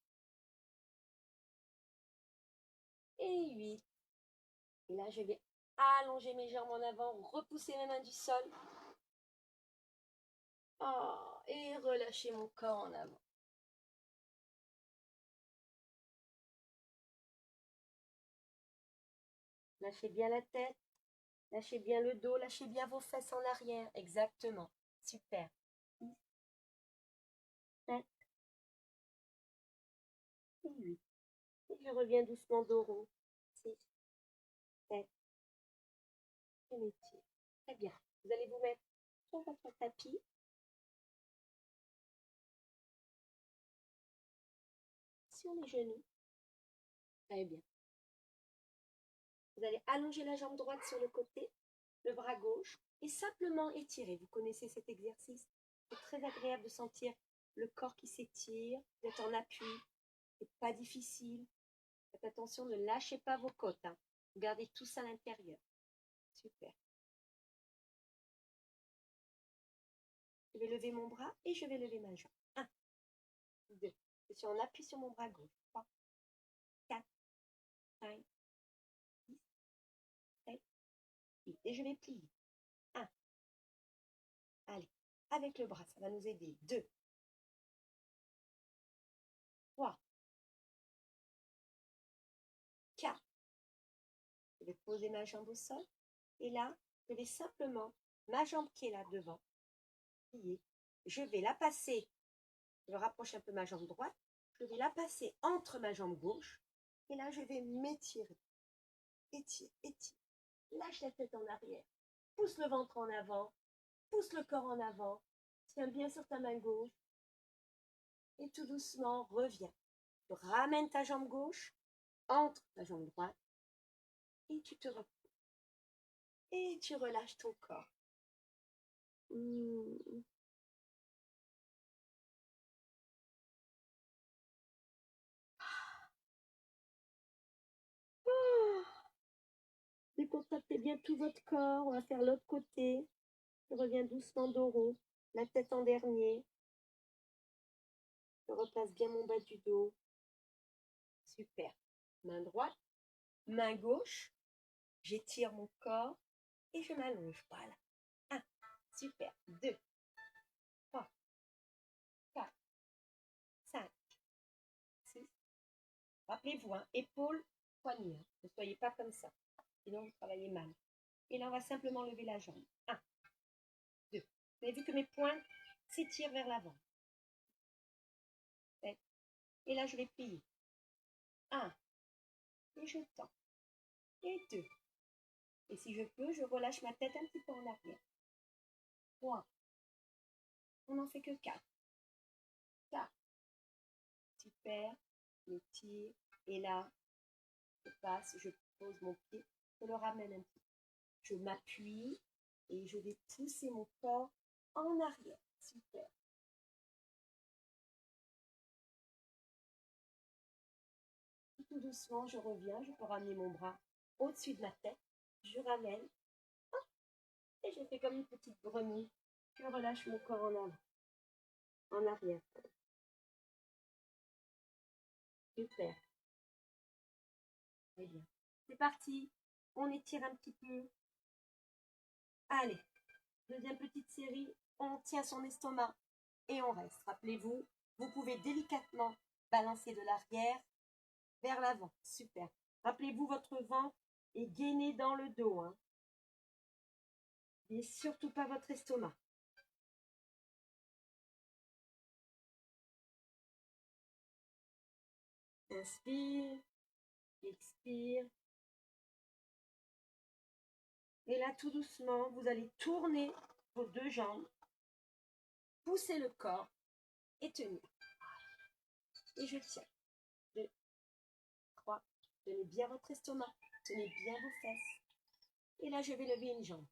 Et 8. Et là, je vais allonger mes jambes en avant, repousser mes mains du sol. Et relâcher mon corps en avant. Lâchez bien la tête, lâchez bien le dos, lâchez bien vos fesses en arrière. Exactement. Super. 6, 7 et 8. Et je reviens doucement dos rond. 6, 7 et m'étire. Très bien. Vous allez vous mettre sur votre tapis. Sur les genoux. Très bien. Vous allez allonger la jambe droite sur le côté, le bras gauche, et simplement étirer. Vous connaissez cet exercice. C'est très agréable de sentir le corps qui s'étire. Vous êtes en appui. C'est pas difficile. Faites attention, ne lâchez pas vos côtes. Hein. Vous gardez tout ça à l'intérieur. Super. Je vais lever mon bras et je vais lever ma jambe. 1, 2. Je suis en appui sur mon bras gauche. 3, 4, 5, 6, 7, 8. Et je vais plier. 1, avec le bras. Ça va nous aider. 2, 3, 4. Je vais poser ma jambe au sol. Et là, je vais simplement, ma jambe qui est là devant, plier. Je vais la passer, je rapproche un peu ma jambe droite, je vais la passer entre ma jambe gauche. Et là, je vais m'étirer. Étire, étire. Lâche la tête en arrière. Pousse le ventre en avant. Pousse le corps en avant. Tiens bien sur ta main gauche. Et tout doucement, reviens. Tu ramènes ta jambe gauche entre ta jambe droite. Et tu te reposes. Et tu relâches ton corps. Décontractez bien tout votre corps. On va faire l'autre côté. Je reviens doucement dos rond. La tête en dernier. Je replace bien mon bas du dos. Super. Main droite, main gauche. J'étire mon corps et je m'allonge. Voilà. 1, super. 2, 3, 4, 5, 6. Rappelez-vous, hein, épaules, poignets. Hein. Ne soyez pas comme ça. Sinon, vous travaillez mal. Et là, on va simplement lever la jambe. 1, 2. Vous avez vu que mes pointes s'étirent vers l'avant. Et là, je vais plier. 1. Et je tends. Et 2. Et si je peux, je relâche ma tête un petit peu en arrière. 3. On n'en fait que 4. 4. Super. Je tire. Et là, je passe, je pose mon pied. Je le ramène un petit peu. Je m'appuie et je vais pousser mon corps en arrière. Super. Tout doucement, je reviens. Je peux ramener mon bras au-dessus de ma tête. Je ramène. Et je fais comme une petite grenouille. Je relâche mon corps en avant. En arrière. Super. Très bien. C'est parti. On étire un petit peu. Allez. Deuxième petite série. On tient son estomac et on reste. Rappelez-vous, vous pouvez délicatement balancer de l'arrière vers l'avant. Super. Rappelez-vous, votre ventre est gainé dans le dos. Hein. Et surtout pas votre estomac. Inspire. Expire. Et là, tout doucement, vous allez tourner vos deux jambes, pousser le corps et tenir. Et je tiens. 2, 3. Tenez bien votre estomac. Tenez bien vos fesses. Et là, je vais lever une jambe.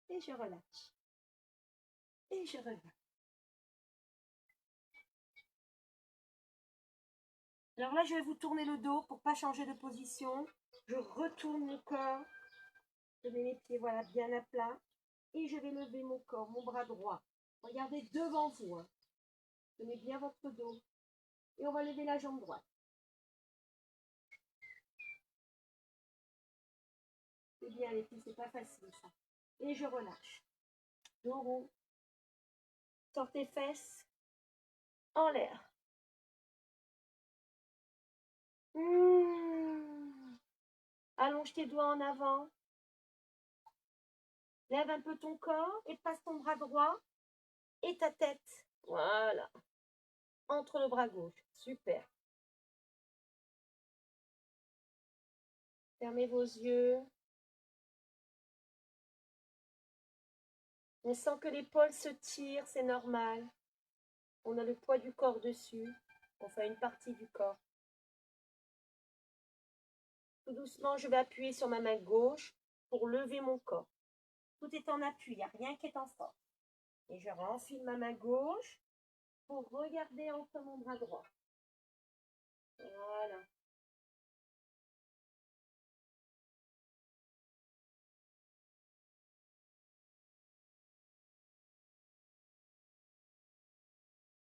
Et je relâche. Et je reviens. Alors là, je vais vous tourner le dos pour ne pas changer de position. Je retourne le corps. Je mets mes pieds voilà, bien à plat. Et je vais lever mon corps, mon bras droit. Regardez devant vous. Hein. Tenez bien votre dos. Et on va lever la jambe droite. C'est bien les filles, c'est pas facile ça. Et je relâche. Dos rond. Sortez fesses en l'air. Allonge tes doigts en avant. Lève un peu ton corps et passe ton bras droit et ta tête. Voilà. Entre le bras gauche. Super. Fermez vos yeux. On sent que l'épaule se tire, c'est normal. On a le poids du corps dessus. On fait une partie du corps. Tout doucement, je vais appuyer sur ma main gauche pour lever mon corps. Tout est en appui, il n'y a rien qui est en force. Et je renfile ma main gauche pour regarder entre mon bras droit. Voilà.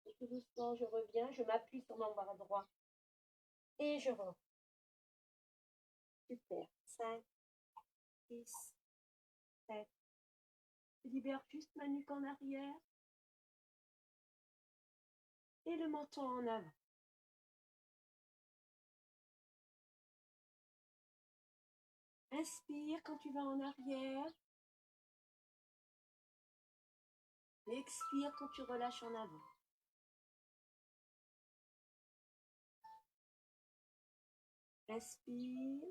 Et tout doucement, je reviens, je m'appuie sur mon bras droit. Et je rentre. Super. 5, 6, 7. Je libère juste ma nuque en arrière et le menton en avant. Inspire quand tu vas en arrière. Expire quand tu relâches en avant. Inspire.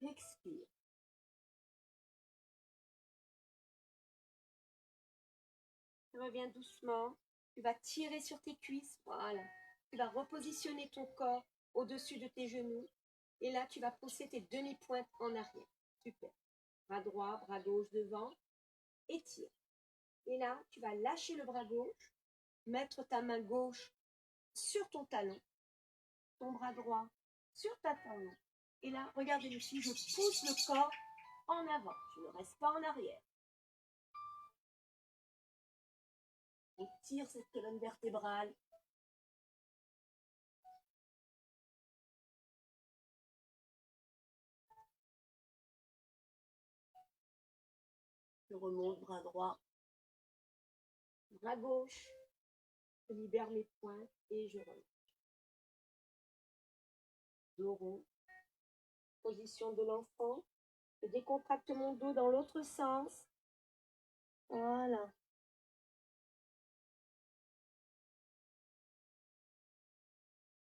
Expire. Reviens doucement. Tu vas tirer sur tes cuisses. Voilà. Tu vas repositionner ton corps au-dessus de tes genoux. Et là, tu vas pousser tes demi-pointes en arrière. Super. Bras droit, bras gauche devant. Étire. Et là, tu vas lâcher le bras gauche. Mettre ta main gauche sur ton talon. Ton bras droit sur ta talon. Et là, regardez ici, je pousse le corps en avant. Je ne reste pas en arrière. On tire cette colonne vertébrale. Je remonte, bras droit, bras gauche. Je libère mes poings et je relâche. Dos rond. Position de l'enfant. Je décontracte mon dos dans l'autre sens. Voilà.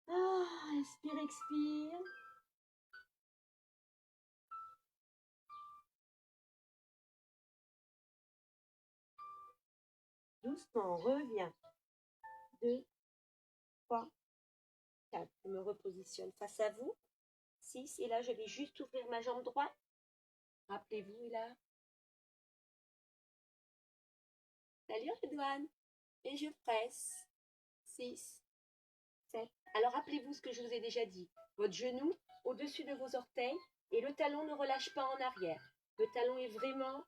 Inspire, expire. Doucement, reviens. 2, 3, 4. Je me repositionne face à vous. 6. Et là, je vais juste ouvrir ma jambe droite. Rappelez-vous, là. Salut, Redouane. Et je presse. 6, 7. Alors, rappelez-vous ce que je vous ai déjà dit. Votre genou au-dessus de vos orteils et le talon ne relâche pas en arrière. Le talon est vraiment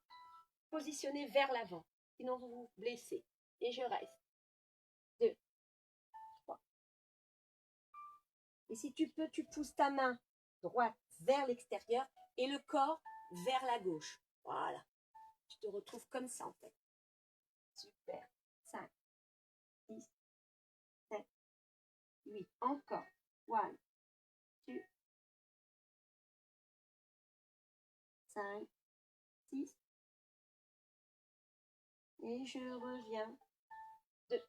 positionné vers l'avant. Sinon, vous vous blessez. Et je reste. 2, 3. Et si tu peux, tu pousses ta main droite vers l'extérieur et le corps vers la gauche. Voilà. Tu te retrouves comme ça, en fait. Super. 5, 6, 7, 8. Encore. 1, 2, 5, 6. Et je reviens. 2,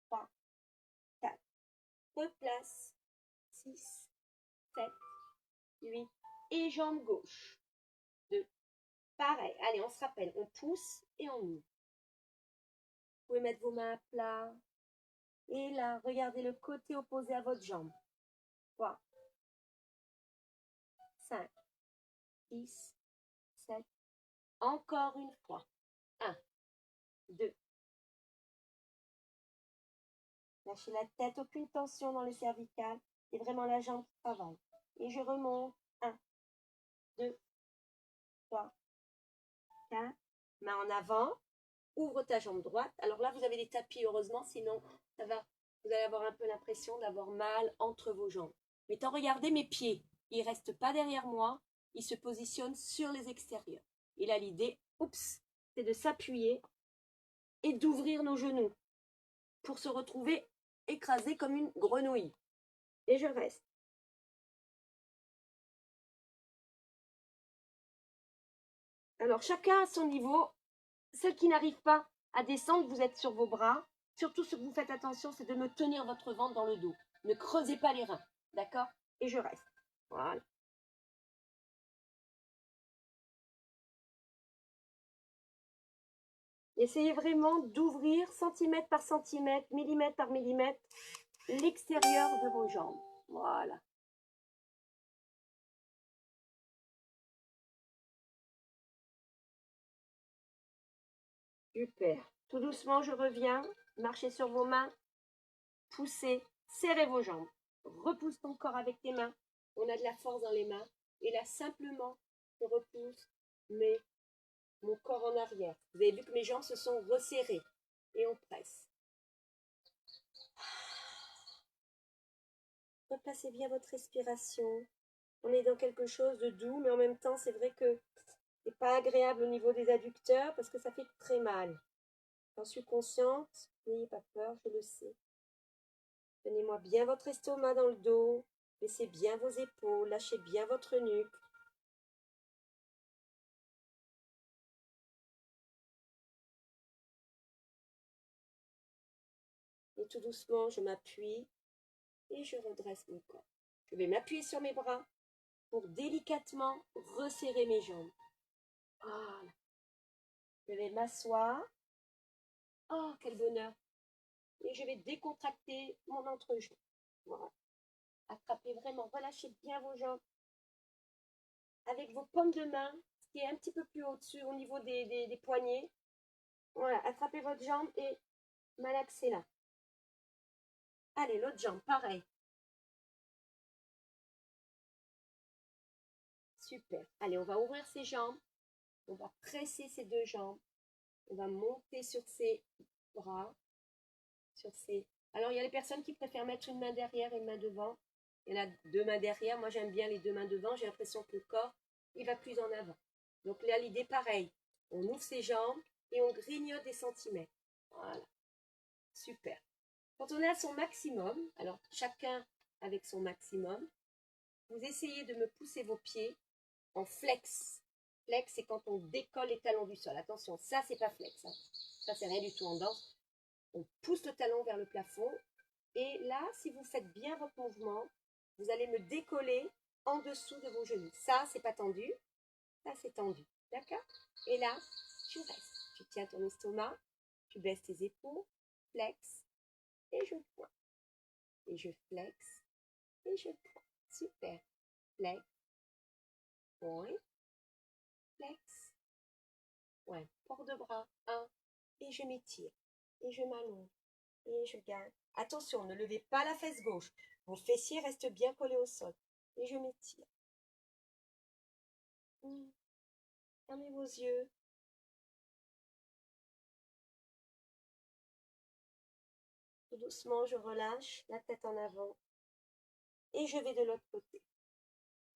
3, 4. Replace. 6, 7, 8. Et jambe gauche. 2. Pareil. Allez, on se rappelle. On pousse et on ouvre. Vous pouvez mettre vos mains à plat. Et là, regardez le côté opposé à votre jambe. 3, 5, 6, 7. Encore une fois. 1, 2. Lâchez la tête, aucune tension dans les cervicales. C'est vraiment la jambe qui travaille. Et je remonte. 1, 2, 3, 4. Main en avant. Ouvre ta jambe droite. Alors là, vous avez des tapis, heureusement, sinon, vous allez avoir un peu l'impression d'avoir mal entre vos jambes. Mais tant regardez mes pieds. Ils ne restent pas derrière moi. Ils se positionnent sur les extérieurs. Et là, l'idée, c'est de s'appuyer et d'ouvrir nos genoux pour se retrouver écrasé comme une grenouille. Et je reste. Alors, chacun à son niveau. Ceux qui n'arrivent pas à descendre, vous êtes sur vos bras. Surtout, ce que vous faites attention, c'est de me tenir votre ventre dans le dos. Ne creusez pas les reins. D'accord? Et je reste. Voilà. Essayez vraiment d'ouvrir centimètre par centimètre, millimètre par millimètre, l'extérieur de vos jambes. Voilà. Super. Tout doucement, je reviens. Marchez sur vos mains. Poussez. Serrez vos jambes. Repousse ton corps avec tes mains. On a de la force dans les mains. Et là, simplement, je repousse, mais mon corps en arrière. Vous avez vu que mes jambes se sont resserrées. Et on presse. Replacez bien votre respiration. On est dans quelque chose de doux, mais en même temps, c'est vrai que c'est pas agréable au niveau des adducteurs parce que ça fait très mal. J'en suis consciente, n'ayez pas peur, je le sais. Tenez-moi bien votre estomac dans le dos, baissez bien vos épaules, lâchez bien votre nuque. Et tout doucement, je m'appuie et je redresse mon corps. Je vais m'appuyer sur mes bras pour délicatement resserrer mes jambes. Voilà. Je vais m'asseoir. Oh, quel bonheur! Et je vais décontracter mon entrejambe. Voilà. Attrapez vraiment, relâchez bien vos jambes. Avec vos paumes de main, ce qui est un petit peu plus au-dessus, au niveau des poignets. Voilà, attrapez votre jambe et malaxez-la. Allez, l'autre jambe, pareil. Super. Allez, on va ouvrir ses jambes. On va presser ses deux jambes. On va monter sur ses bras. Sur ses... Alors, il y a les personnes qui préfèrent mettre une main derrière et une main devant. Il y en a deux mains derrière. Moi, j'aime bien les deux mains devant. J'ai l'impression que le corps, il va plus en avant. Donc là, l'idée, pareil. On ouvre ses jambes et on grignote des centimètres. Voilà. Super. Quand on est à son maximum, alors chacun avec son maximum, vous essayez de me pousser vos pieds en flex. Flex, c'est quand on décolle les talons du sol. Attention, ça, c'est pas flex. Hein. Ça, c'est rien du tout en danse. On pousse le talon vers le plafond. Et là, si vous faites bien votre mouvement, vous allez me décoller en dessous de vos genoux. Ça, c'est pas tendu. Ça, c'est tendu. D'accord? Et là, tu restes. Tu tiens ton estomac. Tu baisses tes épaules. Flex. Et je pointe. Et je flex. Et je pointe. Super. Flex. Point. Flex. Ouais, port de bras, 1, et je m'étire, et je m'allonge, et je garde. Attention, ne levez pas la fesse gauche. Vos fessiers restent bien collés au sol. Et je m'étire. Fermez vos yeux. Tout doucement, je relâche la tête en avant. Et je vais de l'autre côté.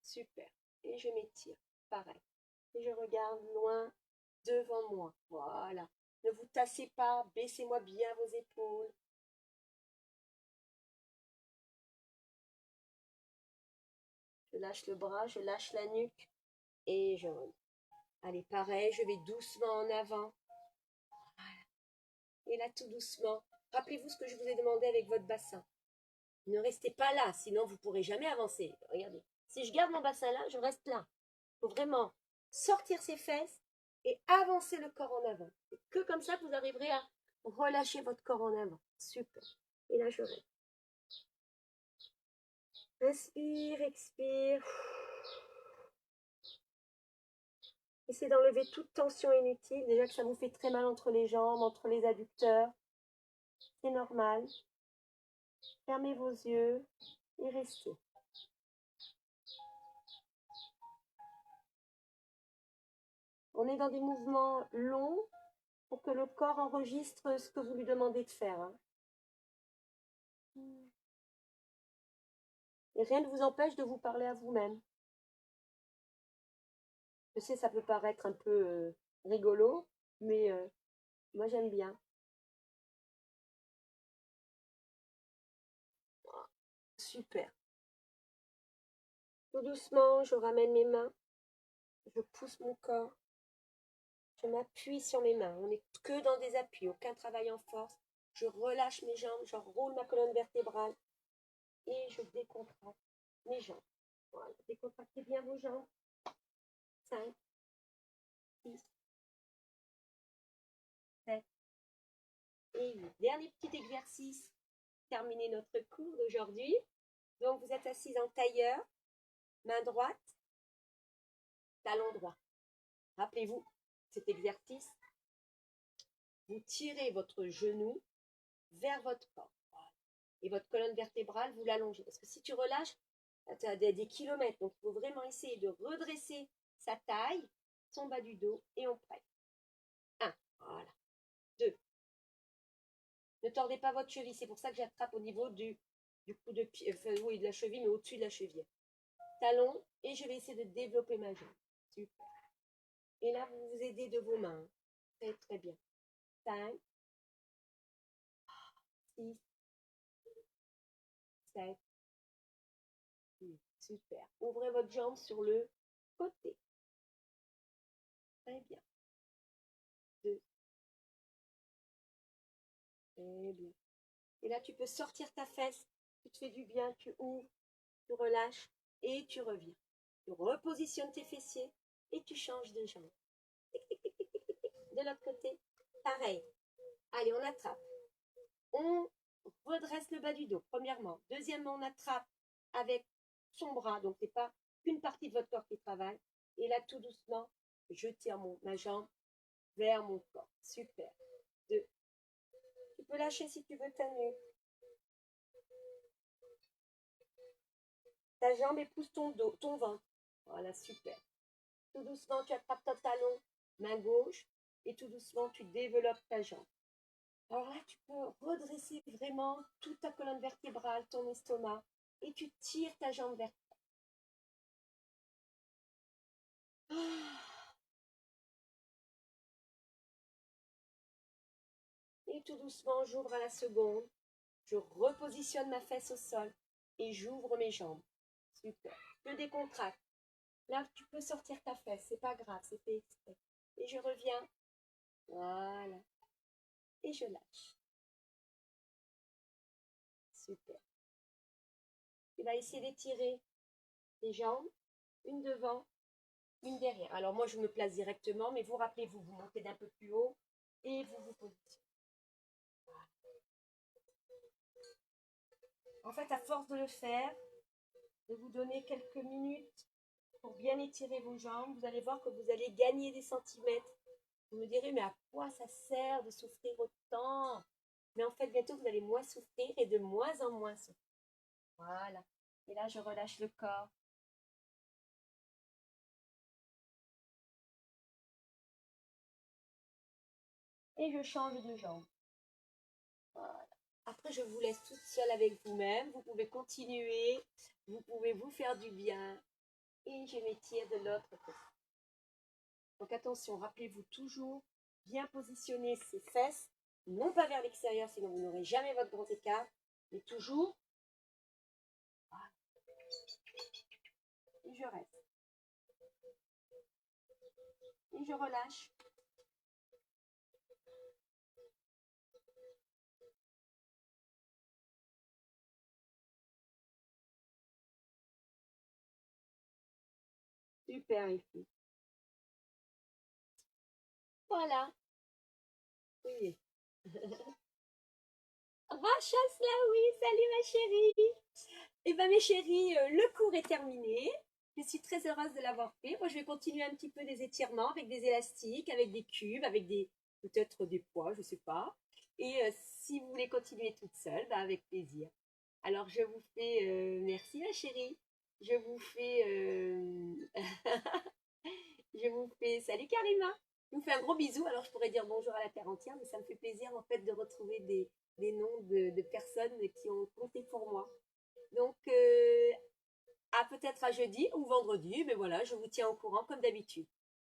Super. Et je m'étire. Pareil. Et je regarde loin devant moi. Voilà. Ne vous tassez pas. Baissez-moi bien vos épaules. Je lâche le bras, je lâche la nuque et je remonte. Allez, pareil, je vais doucement en avant. Voilà. Et là, tout doucement. Rappelez-vous ce que je vous ai demandé avec votre bassin. Ne restez pas là, sinon vous ne pourrez jamais avancer. Regardez. Si je garde mon bassin là, je reste là. Il faut vraiment sortir ses fesses et avancer le corps en avant. C'est que comme ça que vous arriverez à relâcher votre corps en avant. Super. Et là, je reste. Inspire, expire. Essayez d'enlever toute tension inutile. Déjà que ça vous fait très mal entre les jambes, entre les adducteurs. C'est normal. Fermez vos yeux et restez. On est dans des mouvements longs pour que le corps enregistre ce que vous lui demandez de faire. Hein. Et rien ne vous empêche de vous parler à vous-même. Je sais, ça peut paraître un peu rigolo, mais moi j'aime bien. Super. Tout doucement, je ramène mes mains. Je pousse mon corps. Je m'appuie sur mes mains. On n'est que dans des appuis, aucun travail en force. Je relâche mes jambes, je roule ma colonne vertébrale et je décontracte mes jambes. Voilà, décontractez bien vos jambes. 5, 6, 7 et 8. Dernier petit exercice. Terminer notre cours d'aujourd'hui. Donc, vous êtes assise en tailleur, main droite, talon droit. Rappelez-vous cet exercice. Vous tirez votre genou vers votre corps. Voilà. Et votre colonne vertébrale, vous l'allongez. Parce que si tu relâches, tu as des kilomètres. Donc, il faut vraiment essayer de redresser sa taille, son bas du dos, et on prête. 1, voilà. 2. Ne tordez pas votre cheville. C'est pour ça que j'attrape au niveau du coup de pied, oui, de la cheville, mais au-dessus de la cheville. talon, et je vais essayer de développer ma jambe. Super. Et là, vous vous aidez de vos mains. Très, très bien. 5, 6, 7, 8. Super. Ouvrez votre jambe sur le côté. Très bien. 2. Très bien. Et là, tu peux sortir ta fesse. Tu te fais du bien. Tu ouvres, tu relâches et tu reviens. Tu repositionnes tes fessiers et tu changes de jambe. De l'autre côté, pareil. Allez, on attrape. On redresse le bas du dos, premièrement. Deuxièmement, on attrape avec son bras. Donc, ce n'est pas qu'une partie de votre corps qui travaille. Et là, tout doucement, je tire ma jambe vers mon corps. Super. 2. Tu peux lâcher si tu veux ta nuque. Ta jambe épouse ton dos, ton ventre. Voilà, super. Tout doucement, tu attrapes ton talon, main gauche, et tout doucement, tu développes ta jambe. Alors là, tu peux redresser vraiment toute ta colonne vertébrale, ton estomac, et tu tires ta jambe vers toi. Et tout doucement, j'ouvre à la seconde. Je repositionne ma fesse au sol et j'ouvre mes jambes. Super. Je décontracte. Là, tu peux sortir ta fesse, c'est pas grave, c'est fait exprès. Et je reviens. Voilà. Et je lâche. Super. Tu vas essayer d'étirer les jambes, une devant, une derrière. Alors moi, je me place directement, mais vous rappelez-vous, vous montez d'un peu plus haut et vous vous positionnez. En fait, à force de le faire, de vous donner quelques minutes pour bien étirer vos jambes, vous allez voir que vous allez gagner des centimètres. Vous me direz, mais à quoi ça sert de souffrir autant? Mais en fait, bientôt, vous allez moins souffrir et de moins en moins souffrir. Voilà. Et là, je relâche le corps. Et je change de jambe. Voilà. Après, je vous laisse toute seule avec vous-même. Vous pouvez continuer. Vous pouvez vous faire du bien. Et je m'étire de l'autre côté. Donc attention, rappelez-vous toujours bien positionner ses fesses, non pas vers l'extérieur, sinon vous n'aurez jamais votre gros écart, mais toujours. Voilà. Et je reste. Et je relâche. Super les filles. Voilà. Oui. Rachasse-la, oui. Salut ma chérie. Eh bien mes chéris, le cours est terminé. Je suis très heureuse de l'avoir fait. Moi, je vais continuer un petit peu des étirements avec des élastiques, avec des cubes, avec des peut-être des poids, je ne sais pas. Et si vous voulez continuer toute seule, bah, avec plaisir. Alors, je vous fais merci ma chérie. Je vous fais je vous fais salut Karima. Je vous fais un gros bisou. Alors, je pourrais dire bonjour à la terre entière, mais ça me fait plaisir en fait de retrouver des noms de personnes qui ont compté pour moi. Donc, à peut-être à jeudi ou vendredi, mais voilà, je vous tiens au courant comme d'habitude.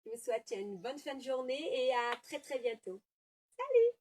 Je vous souhaite une bonne fin de journée et à très très bientôt. Salut!